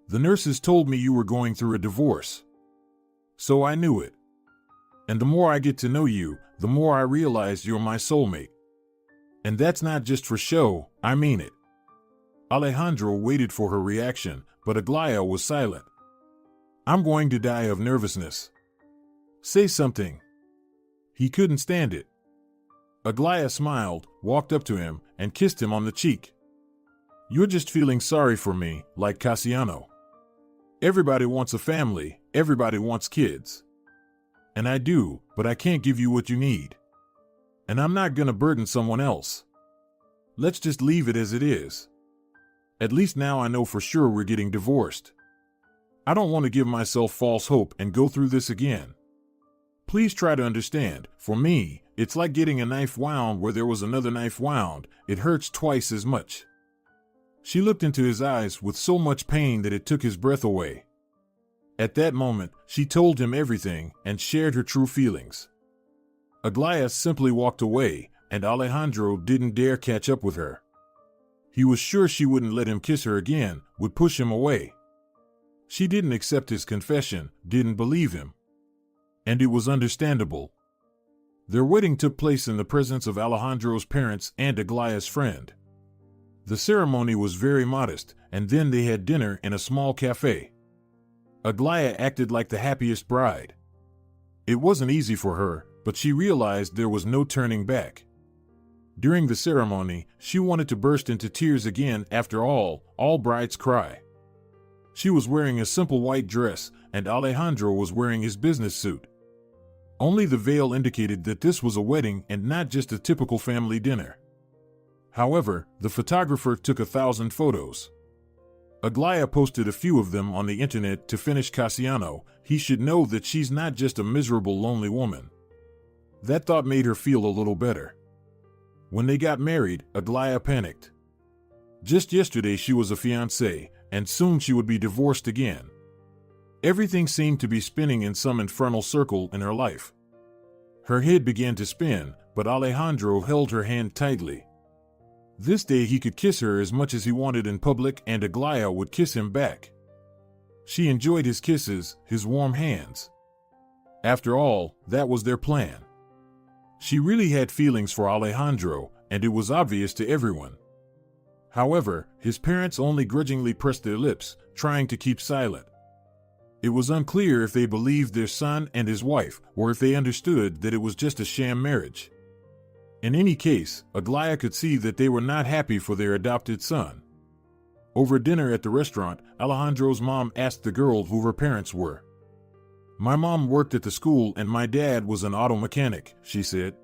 The nurses told me you were going through a divorce. So I knew it. And the more I get to know you, the more I realize you're my soulmate. And that's not just for show, I mean it. Alejandro waited for her reaction, but Aglaya was silent. I'm going to die of nervousness. Say something. He couldn't stand it. Aglaya smiled, walked up to him, and kissed him on the cheek. You're just feeling sorry for me, like Cassiano. Everybody wants a family, everybody wants kids. And I do, but I can't give you what you need. And I'm not gonna burden someone else. Let's just leave it as it is. At least now I know for sure we're getting divorced. I don't want to give myself false hope and go through this again. Please try to understand, for me, it's like getting a knife wound where there was another knife wound. It hurts twice as much. She looked into his eyes with so much pain that it took his breath away. At that moment, she told him everything and shared her true feelings. Aglaya simply walked away, and Alejandro didn't dare catch up with her. He was sure she wouldn't let him kiss her again, would push him away. She didn't accept his confession, didn't believe him. And it was understandable. Their wedding took place in the presence of Alejandro's parents and Aglaya's friend. The ceremony was very modest, and then they had dinner in a small cafe. Aglaya acted like the happiest bride. It wasn't easy for her, but she realized there was no turning back. During the ceremony, she wanted to burst into tears again. After all brides cry. She was wearing a simple white dress, and Alejandro was wearing his business suit. Only the veil indicated that this was a wedding and not just a typical family dinner. However, the photographer took 1,000 photos. Aglaya posted a few of them on the internet to finish Cassiano. He should know that she's not just a miserable, lonely woman. That thought made her feel a little better. When they got married, Aglaya panicked. Just yesterday she was a fiancée, and soon she would be divorced again. Everything seemed to be spinning in some infernal circle in her life. Her head began to spin, but Alejandro held her hand tightly. This day he could kiss her as much as he wanted in public, and Aglaya would kiss him back. She enjoyed his kisses, his warm hands. After all, that was their plan. She really had feelings for Alejandro, and it was obvious to everyone. However, his parents only grudgingly pressed their lips, trying to keep silent. It was unclear if they believed their son and his wife, or if they understood that it was just a sham marriage. In any case, Aglaya could see that they were not happy for their adopted son. Over dinner at the restaurant, Alejandro's mom asked the girl who her parents were. "My mom worked at the school and my dad was an auto mechanic," she said.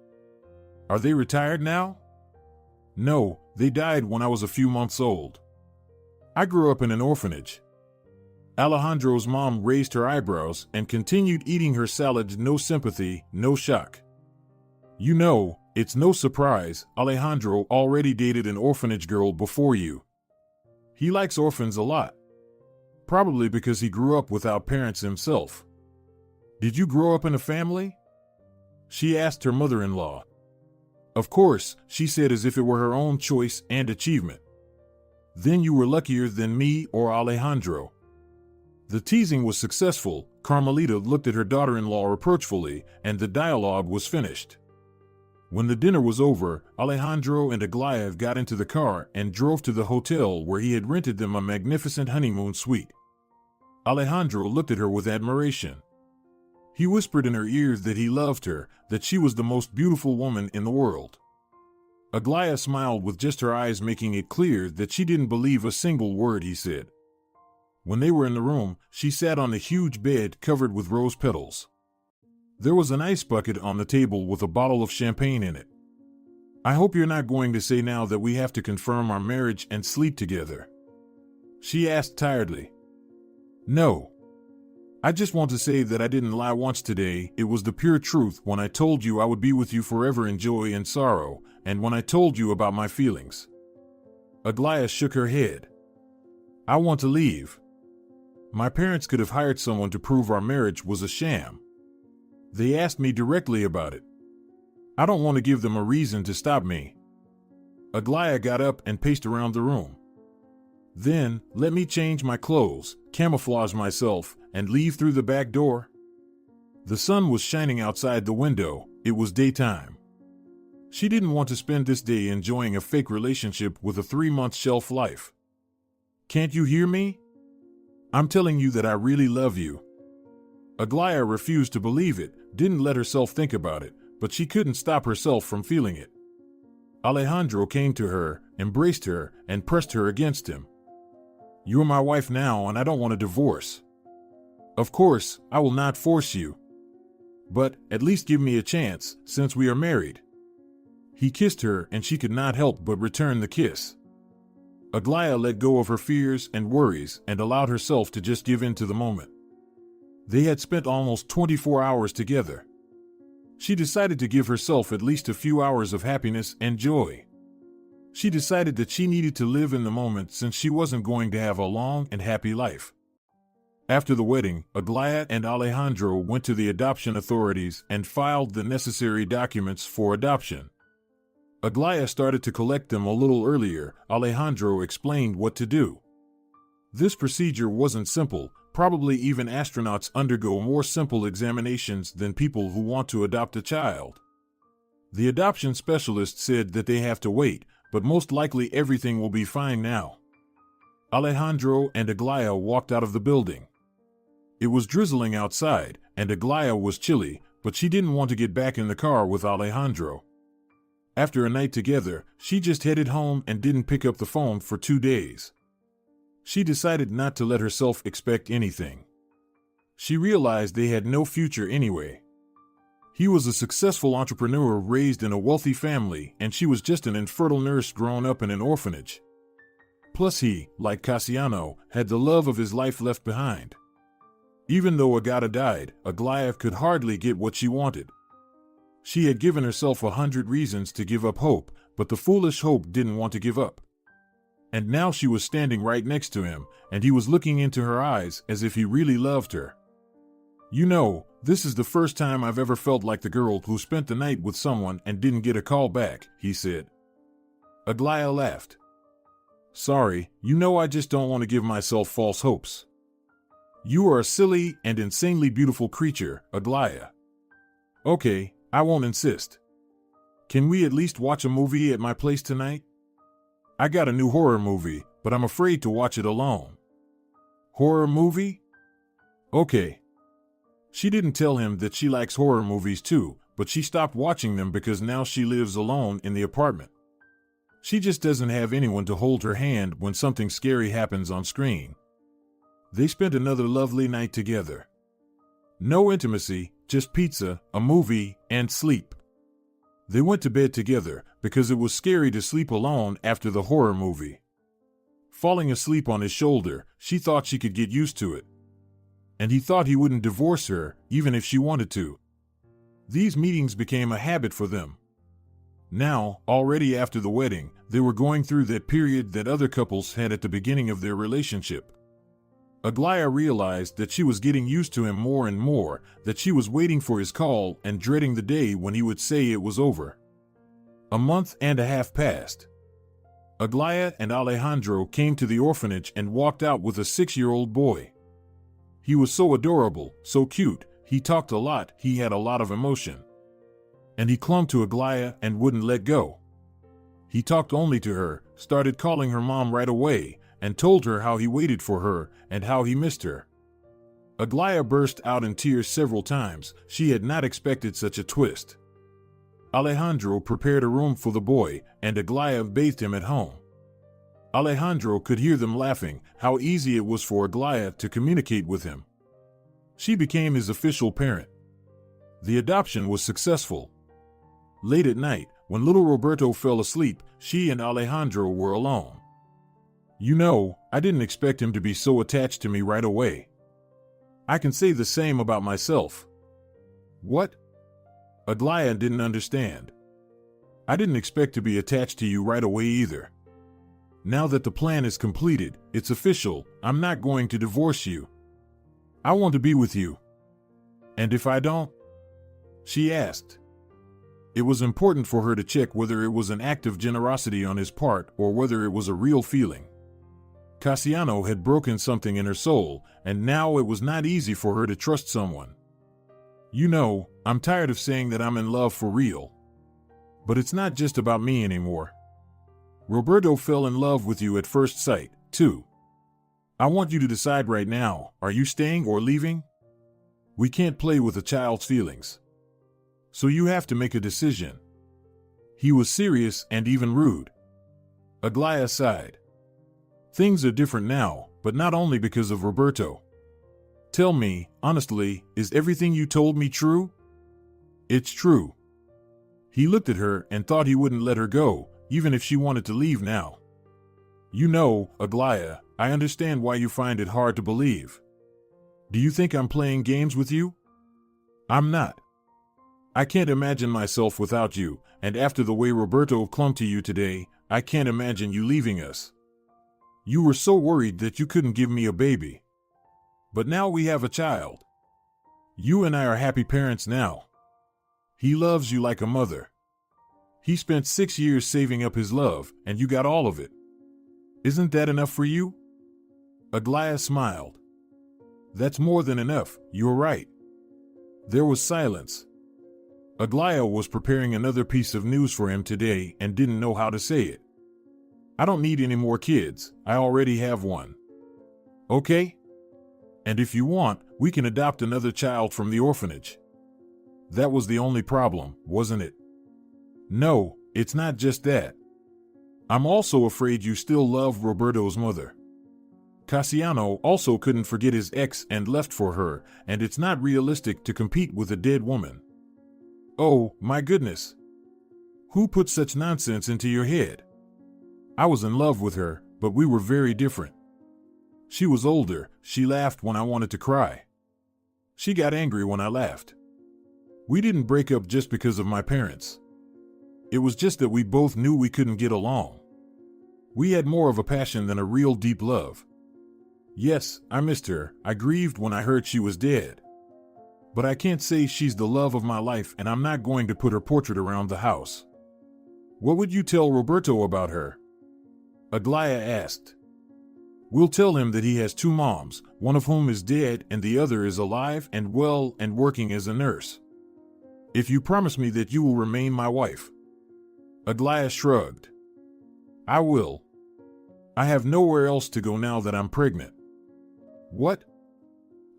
"Are they retired now?" "No, they died when I was a few months old. I grew up in an orphanage." Alejandro's mom raised her eyebrows and continued eating her salad. No sympathy, no shock. "You know, it's no surprise, Alejandro already dated an orphanage girl before you. He likes orphans a lot. Probably because he grew up without parents himself." "Did you grow up in a family?" she asked her mother-in-law. "Of course," she said as if it were her own choice and achievement. "Then you were luckier than me or Alejandro." The teasing was successful. Carmelita looked at her daughter-in-law reproachfully, and the dialogue was finished. When the dinner was over, Alejandro and Aglaya got into the car and drove to the hotel where he had rented them a magnificent honeymoon suite. Alejandro looked at her with admiration. He whispered in her ears that he loved her, that she was the most beautiful woman in the world. Aglaya smiled with just her eyes, making it clear that she didn't believe a single word he said. When they were in the room, she sat on a huge bed covered with rose petals. There was an ice bucket on the table with a bottle of champagne in it. "I hope you're not going to say now that we have to confirm our marriage and sleep together?" she asked tiredly. "No. I just want to say that I didn't lie once today. It was the pure truth when I told you I would be with you forever in joy and sorrow, and when I told you about my feelings." Aglaya shook her head. "I want to leave. My parents could have hired someone to prove our marriage was a sham. They asked me directly about it. I don't want to give them a reason to stop me." Aglaya got up and paced around the room. "Then, let me change my clothes, camouflage myself, and leave through the back door." The sun was shining outside the window. It was daytime. She didn't want to spend this day enjoying a fake relationship with a 3-month shelf life. "Can't you hear me? I'm telling you that I really love you." Aglaya refused to believe it, didn't let herself think about it, but she couldn't stop herself from feeling it. Alejandro came to her, embraced her, and pressed her against him. "You're my wife now and I don't want a divorce. Of course, I will not force you. But, at least give me a chance, since we are married." He kissed her and she could not help but return the kiss. Aglaya let go of her fears and worries and allowed herself to just give in to the moment. They had spent almost 24 hours together. She decided to give herself at least a few hours of happiness and joy. She decided that she needed to live in the moment since she wasn't going to have a long and happy life. After the wedding, Aglaya and Alejandro went to the adoption authorities and filed the necessary documents for adoption. Aglaya started to collect them a little earlier. Alejandro explained what to do. This procedure wasn't simple. Probably even astronauts undergo more simple examinations than people who want to adopt a child. The adoption specialist said that they have to wait, but most likely everything will be fine now. Alejandro and Aglaya walked out of the building. It was drizzling outside, and Aglaya was chilly, but she didn't want to get back in the car with Alejandro. After a night together, she just headed home and didn't pick up the phone for 2 days. She decided not to let herself expect anything. She realized they had no future anyway. He was a successful entrepreneur raised in a wealthy family, and she was just an infertile nurse grown up in an orphanage. Plus he, like Cassiano, had the love of his life left behind. Even though Agata died, Aglaya could hardly get what she wanted. She had given herself 100 reasons to give up hope, but the foolish hope didn't want to give up. And now she was standing right next to him, and he was looking into her eyes as if he really loved her. You know, this is the first time I've ever felt like the girl who spent the night with someone and didn't get a call back, he said. Aglaya laughed. Sorry, you know I just don't want to give myself false hopes. You are a silly and insanely beautiful creature, Aglaya. Okay, I won't insist. Can we at least watch a movie at my place tonight? I got a new horror movie, but I'm afraid to watch it alone. Horror movie? Okay. She didn't tell him that she likes horror movies too, but she stopped watching them because now she lives alone in the apartment. She just doesn't have anyone to hold her hand when something scary happens on screen. They spent another lovely night together. No intimacy, just pizza, a movie, and sleep. They went to bed together because it was scary to sleep alone after the horror movie. Falling asleep on his shoulder, she thought she could get used to it. And he thought he wouldn't divorce her, even if she wanted to. These meetings became a habit for them. Now, already after the wedding, they were going through that period that other couples had at the beginning of their relationship. Aglaya realized that she was getting used to him more and more, that she was waiting for his call and dreading the day when he would say it was over. A month and a half passed. Aglaya and Alejandro came to the orphanage and walked out with a 6-year-old boy. He was so adorable, so cute, he talked a lot, he had a lot of emotion. And he clung to Aglaya and wouldn't let go. He talked only to her, started calling her mom right away, and told her how he waited for her and how he missed her. Aglaya burst out in tears several times. She had not expected such a twist. Alejandro prepared a room for the boy, and Aglaya bathed him at home. Alejandro could hear them laughing, how easy it was for Aglaya to communicate with him. She became his official parent. The adoption was successful. Late at night, when little Roberto fell asleep, she and Alejandro were alone. You know, I didn't expect him to be so attached to me right away. I can say the same about myself. What? Aglaya didn't understand. I didn't expect to be attached to you right away either. Now that the plan is completed, it's official, I'm not going to divorce you. I want to be with you. And if I don't? She asked. It was important for her to check whether it was an act of generosity on his part or whether it was a real feeling. Cassiano had broken something in her soul, and now it was not easy for her to trust someone. You know, I'm tired of saying that I'm in love for real. But it's not just about me anymore. Roberto fell in love with you at first sight, too. I want you to decide right now, are you staying or leaving? We can't play with a child's feelings. So you have to make a decision. He was serious and even rude. Aglaya sighed. Things are different now, but not only because of Roberto. Tell me, honestly, is everything you told me true? It's true. He looked at her and thought he wouldn't let her go, even if she wanted to leave now. You know, Aglaya, I understand why you find it hard to believe. Do you think I'm playing games with you? I'm not. I can't imagine myself without you, and after the way Roberto clung to you today, I can't imagine you leaving us. You were so worried that you couldn't give me a baby. But now we have a child. You and I are happy parents now. He loves you like a mother. He spent 6 years saving up his love, and you got all of it. Isn't that enough for you? Aglaya smiled. That's more than enough, you're right. There was silence. Aglaya was preparing another piece of news for him today and didn't know how to say it. I don't need any more kids, I already have one. Okay? And if you want, we can adopt another child from the orphanage. That was the only problem, wasn't it? No, it's not just that. I'm also afraid you still love Roberto's mother. Cassiano also couldn't forget his ex and left for her, and it's not realistic to compete with a dead woman. Oh, my goodness. Who put such nonsense into your head? I was in love with her, but we were very different. She was older, she laughed when I wanted to cry. She got angry when I laughed. We didn't break up just because of my parents. It was just that we both knew we couldn't get along. We had more of a passion than a real deep love. Yes, I missed her, I grieved when I heard she was dead. But I can't say she's the love of my life, and I'm not going to put her portrait around the house. What would you tell Roberto about her? Aglaya asked. We'll tell him that he has 2 moms, one of whom is dead and the other is alive and well and working as a nurse. If you promise me that you will remain my wife. Aglaya shrugged. I will. I have nowhere else to go now that I'm pregnant. What?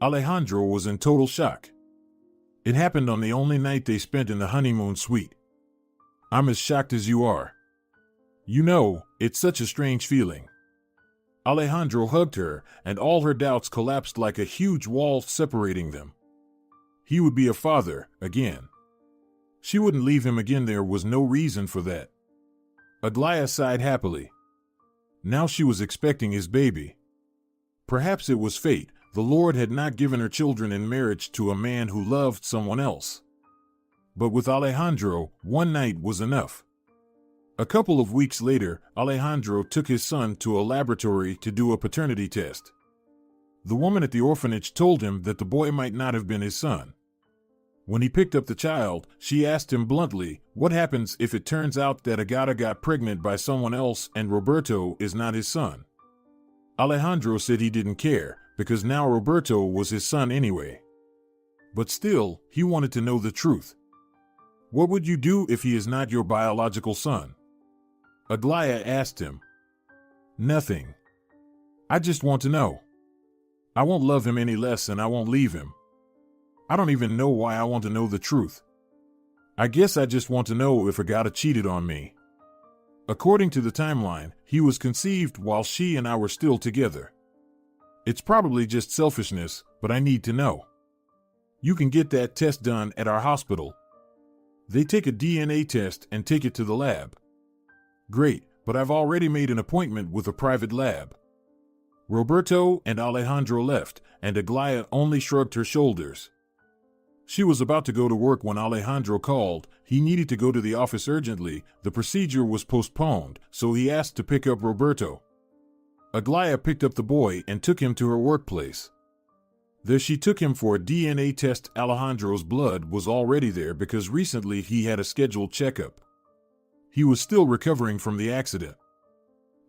Alejandro was in total shock. It happened on the only night they spent in the honeymoon suite. I'm as shocked as you are. You know, it's such a strange feeling. Alejandro hugged her, and all her doubts collapsed like a huge wall separating them. He would be a father, again. She wouldn't leave him again, there was no reason for that. Aglaya sighed happily. Now she was expecting his baby. Perhaps it was fate, the Lord had not given her children in marriage to a man who loved someone else. But with Alejandro, one night was enough. A couple of weeks later, Alejandro took his son to a laboratory to do a paternity test. The woman at the orphanage told him that the boy might not have been his son. When he picked up the child, she asked him bluntly, what happens if it turns out that Agata got pregnant by someone else and Roberto is not his son? Alejandro said he didn't care, because now Roberto was his son anyway. But still, he wanted to know the truth. What would you do if he is not your biological son? Aglaya asked him. Nothing. I just want to know. I won't love him any less and I won't leave him. I don't even know why I want to know the truth. I guess I just want to know if Agata cheated on me. According to the timeline, he was conceived while she and I were still together. It's probably just selfishness, but I need to know. You can get that test done at our hospital. They take a DNA test and take it to the lab. Great, but I've already made an appointment with a private lab. Roberto and Alejandro left, and Aglaya only shrugged her shoulders. She was about to go to work when Alejandro called. He needed to go to the office urgently. The procedure was postponed, so he asked to pick up Roberto. Aglaya picked up the boy and took him to her workplace. There she took him for a DNA test. Alejandro's blood was already there because recently he had a scheduled checkup. He was still recovering from the accident.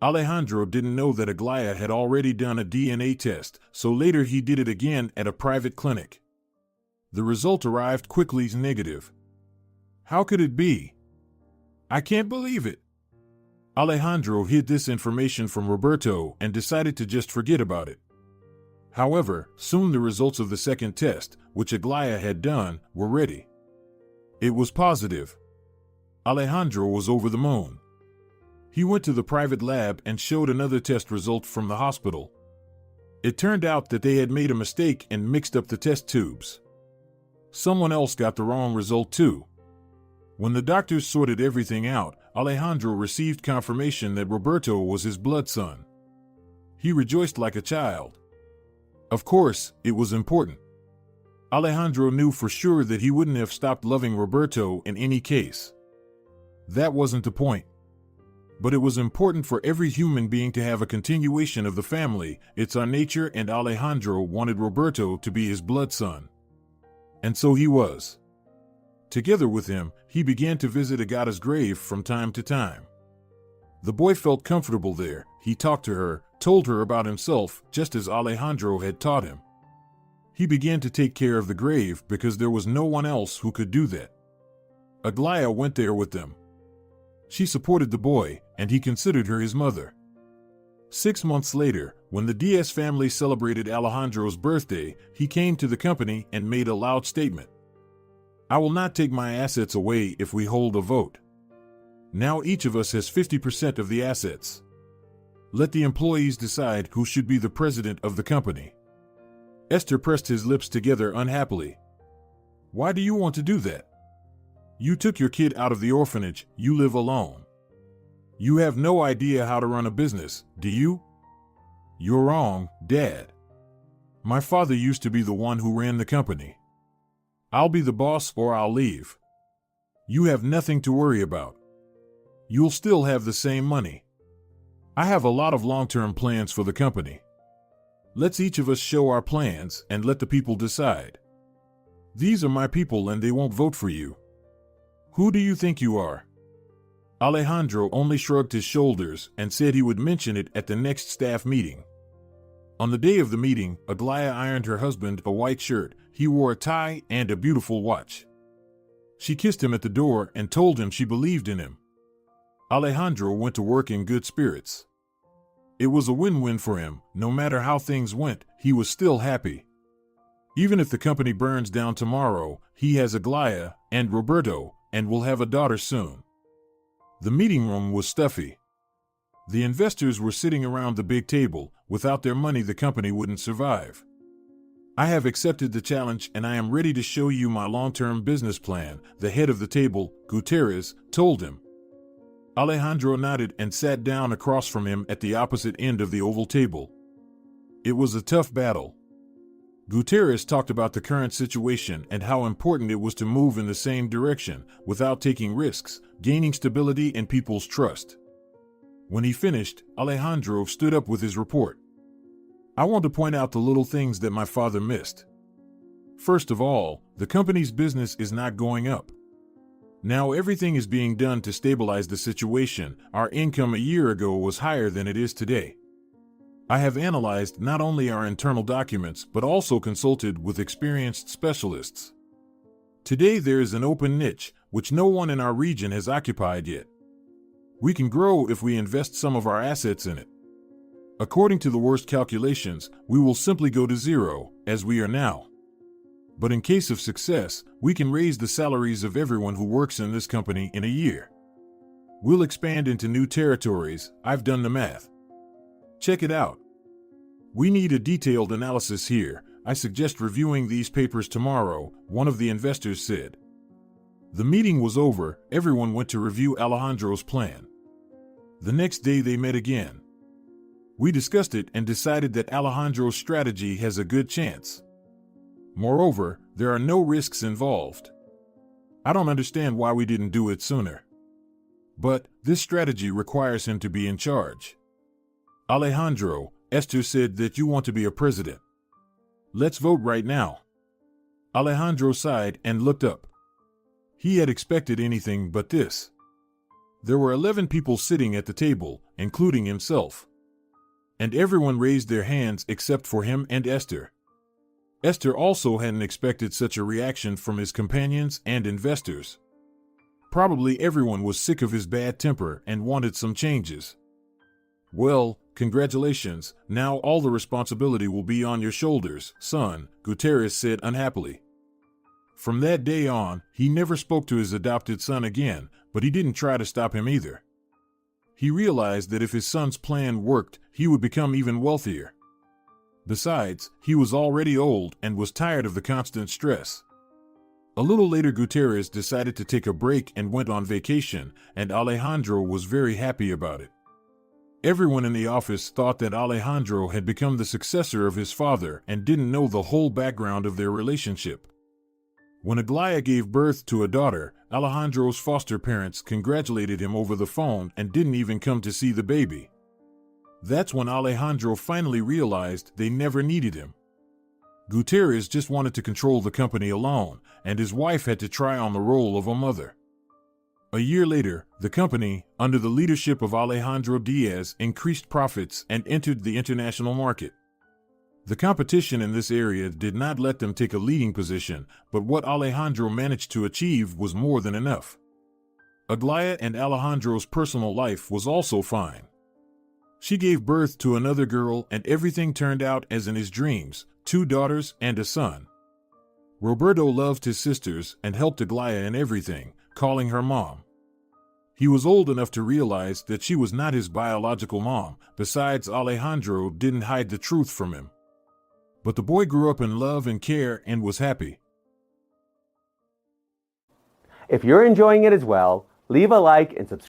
Alejandro didn't know that Aglaya had already done a DNA test, so later he did it again at a private clinic. The result arrived quickly negative. How could it be? I can't believe it. Alejandro hid this information from Roberto and decided to just forget about it. However, soon the results of the second test, which Aglaya had done, were ready. It was positive. Alejandro was over the moon. He went to the private lab and showed another test result from the hospital. It turned out that they had made a mistake and mixed up the test tubes. Someone else got the wrong result too. When the doctors sorted everything out, Alejandro received confirmation that Roberto was his blood son. He rejoiced like a child. Of course, it was important. Alejandro knew for sure that he wouldn't have stopped loving Roberto in any case. That wasn't the point. But it was important for every human being to have a continuation of the family. It's our nature, and Alejandro wanted Roberto to be his blood son. And so he was. Together with him, he began to visit Agata's grave from time to time. The boy felt comfortable there. He talked to her, told her about himself, just as Alejandro had taught him. He began to take care of the grave because there was no one else who could do that. Aglaya went there with them. She supported the boy, and he considered her his mother. 6 months later, when the Diaz family celebrated Alejandro's birthday, he came to the company and made a loud statement. "I will not take my assets away if we hold a vote. Now each of us has 50% of the assets. Let the employees decide who should be the president of the company." Esther pressed his lips together unhappily. "Why do you want to do that? You took your kid out of the orphanage, you live alone. You have no idea how to run a business, do you?" "You're wrong, Dad. My father used to be the one who ran the company. I'll be the boss or I'll leave. You have nothing to worry about. You'll still have the same money. I have a lot of long-term plans for the company. Let's each of us show our plans and let the people decide. These are my people and they won't vote for you. Who do you think you are?" Alejandro only shrugged his shoulders and said he would mention it at the next staff meeting. On the day of the meeting, Aglaya ironed her husband a white shirt. He wore a tie and a beautiful watch. She kissed him at the door and told him she believed in him. Alejandro went to work in good spirits. It was a win-win for him. No matter how things went, he was still happy. Even if the company burns down tomorrow, he has Aglaya and Roberto and will have a daughter soon. The meeting room was stuffy. The investors were sitting around the big table. Without their money, the company wouldn't survive. "I have accepted the challenge and I am ready to show you my long-term business plan," the head of the table, Gutierrez, told him. Alejandro nodded and sat down across from him at the opposite end of the oval table. It was a tough battle. Gutierrez talked about the current situation and how important it was to move in the same direction without taking risks, gaining stability and people's trust. When he finished, Alejandro stood up with his report. "I want to point out the little things that my father missed. First of all, the company's business is not going up. Now everything is being done to stabilize the situation. Our income a year ago was higher than it is today. I have analyzed not only our internal documents but also consulted with experienced specialists. Today there is an open niche which no one in our region has occupied yet. We can grow if we invest some of our assets in it. According to the worst calculations, we will simply go to zero, as we are now. But in case of success, we can raise the salaries of everyone who works in this company in a year. We'll expand into new territories. I've done the math. Check it out. We need a detailed analysis here. I suggest reviewing these papers tomorrow," one of the investors said. The meeting was over. Everyone went to review Alejandro's plan. The next day they met again. "We discussed it and decided that Alejandro's strategy has a good chance. Moreover, there are no risks involved. I don't understand why we didn't do it sooner. But this strategy requires him to be in charge. Alejandro, Esther said that you want to be a president. Let's vote right now." Alejandro sighed and looked up. He had expected anything but this. There were 11 people sitting at the table, including himself. And everyone raised their hands except for him and Esther. Esther also hadn't expected such a reaction from his companions and investors. Probably everyone was sick of his bad temper and wanted some changes. "Well, congratulations, now all the responsibility will be on your shoulders, son," Gutierrez said unhappily. From that day on, he never spoke to his adopted son again, but he didn't try to stop him either. He realized that if his son's plan worked, he would become even wealthier. Besides, he was already old and was tired of the constant stress. A little later, Gutierrez decided to take a break and went on vacation, and Alejandro was very happy about it. Everyone in the office thought that Alejandro had become the successor of his father and didn't know the whole background of their relationship. When Aglaya gave birth to a daughter, Alejandro's foster parents congratulated him over the phone and didn't even come to see the baby. That's when Alejandro finally realized they never needed him. Gutierrez just wanted to control the company alone, and his wife had to try on the role of a mother. A year later, the company, under the leadership of Alejandro Diaz, increased profits and entered the international market. The competition in this area did not let them take a leading position, but what Alejandro managed to achieve was more than enough. Aglaya and Alejandro's personal life was also fine. She gave birth to another girl and everything turned out as in his dreams, 2 daughters and a son. Roberto loved his sisters and helped Aglaya in everything, calling her mom. He was old enough to realize that she was not his biological mom. Besides, Alejandro didn't hide the truth from him. But the boy grew up in love and care and was happy. If you're enjoying it as well, leave a like and subscribe.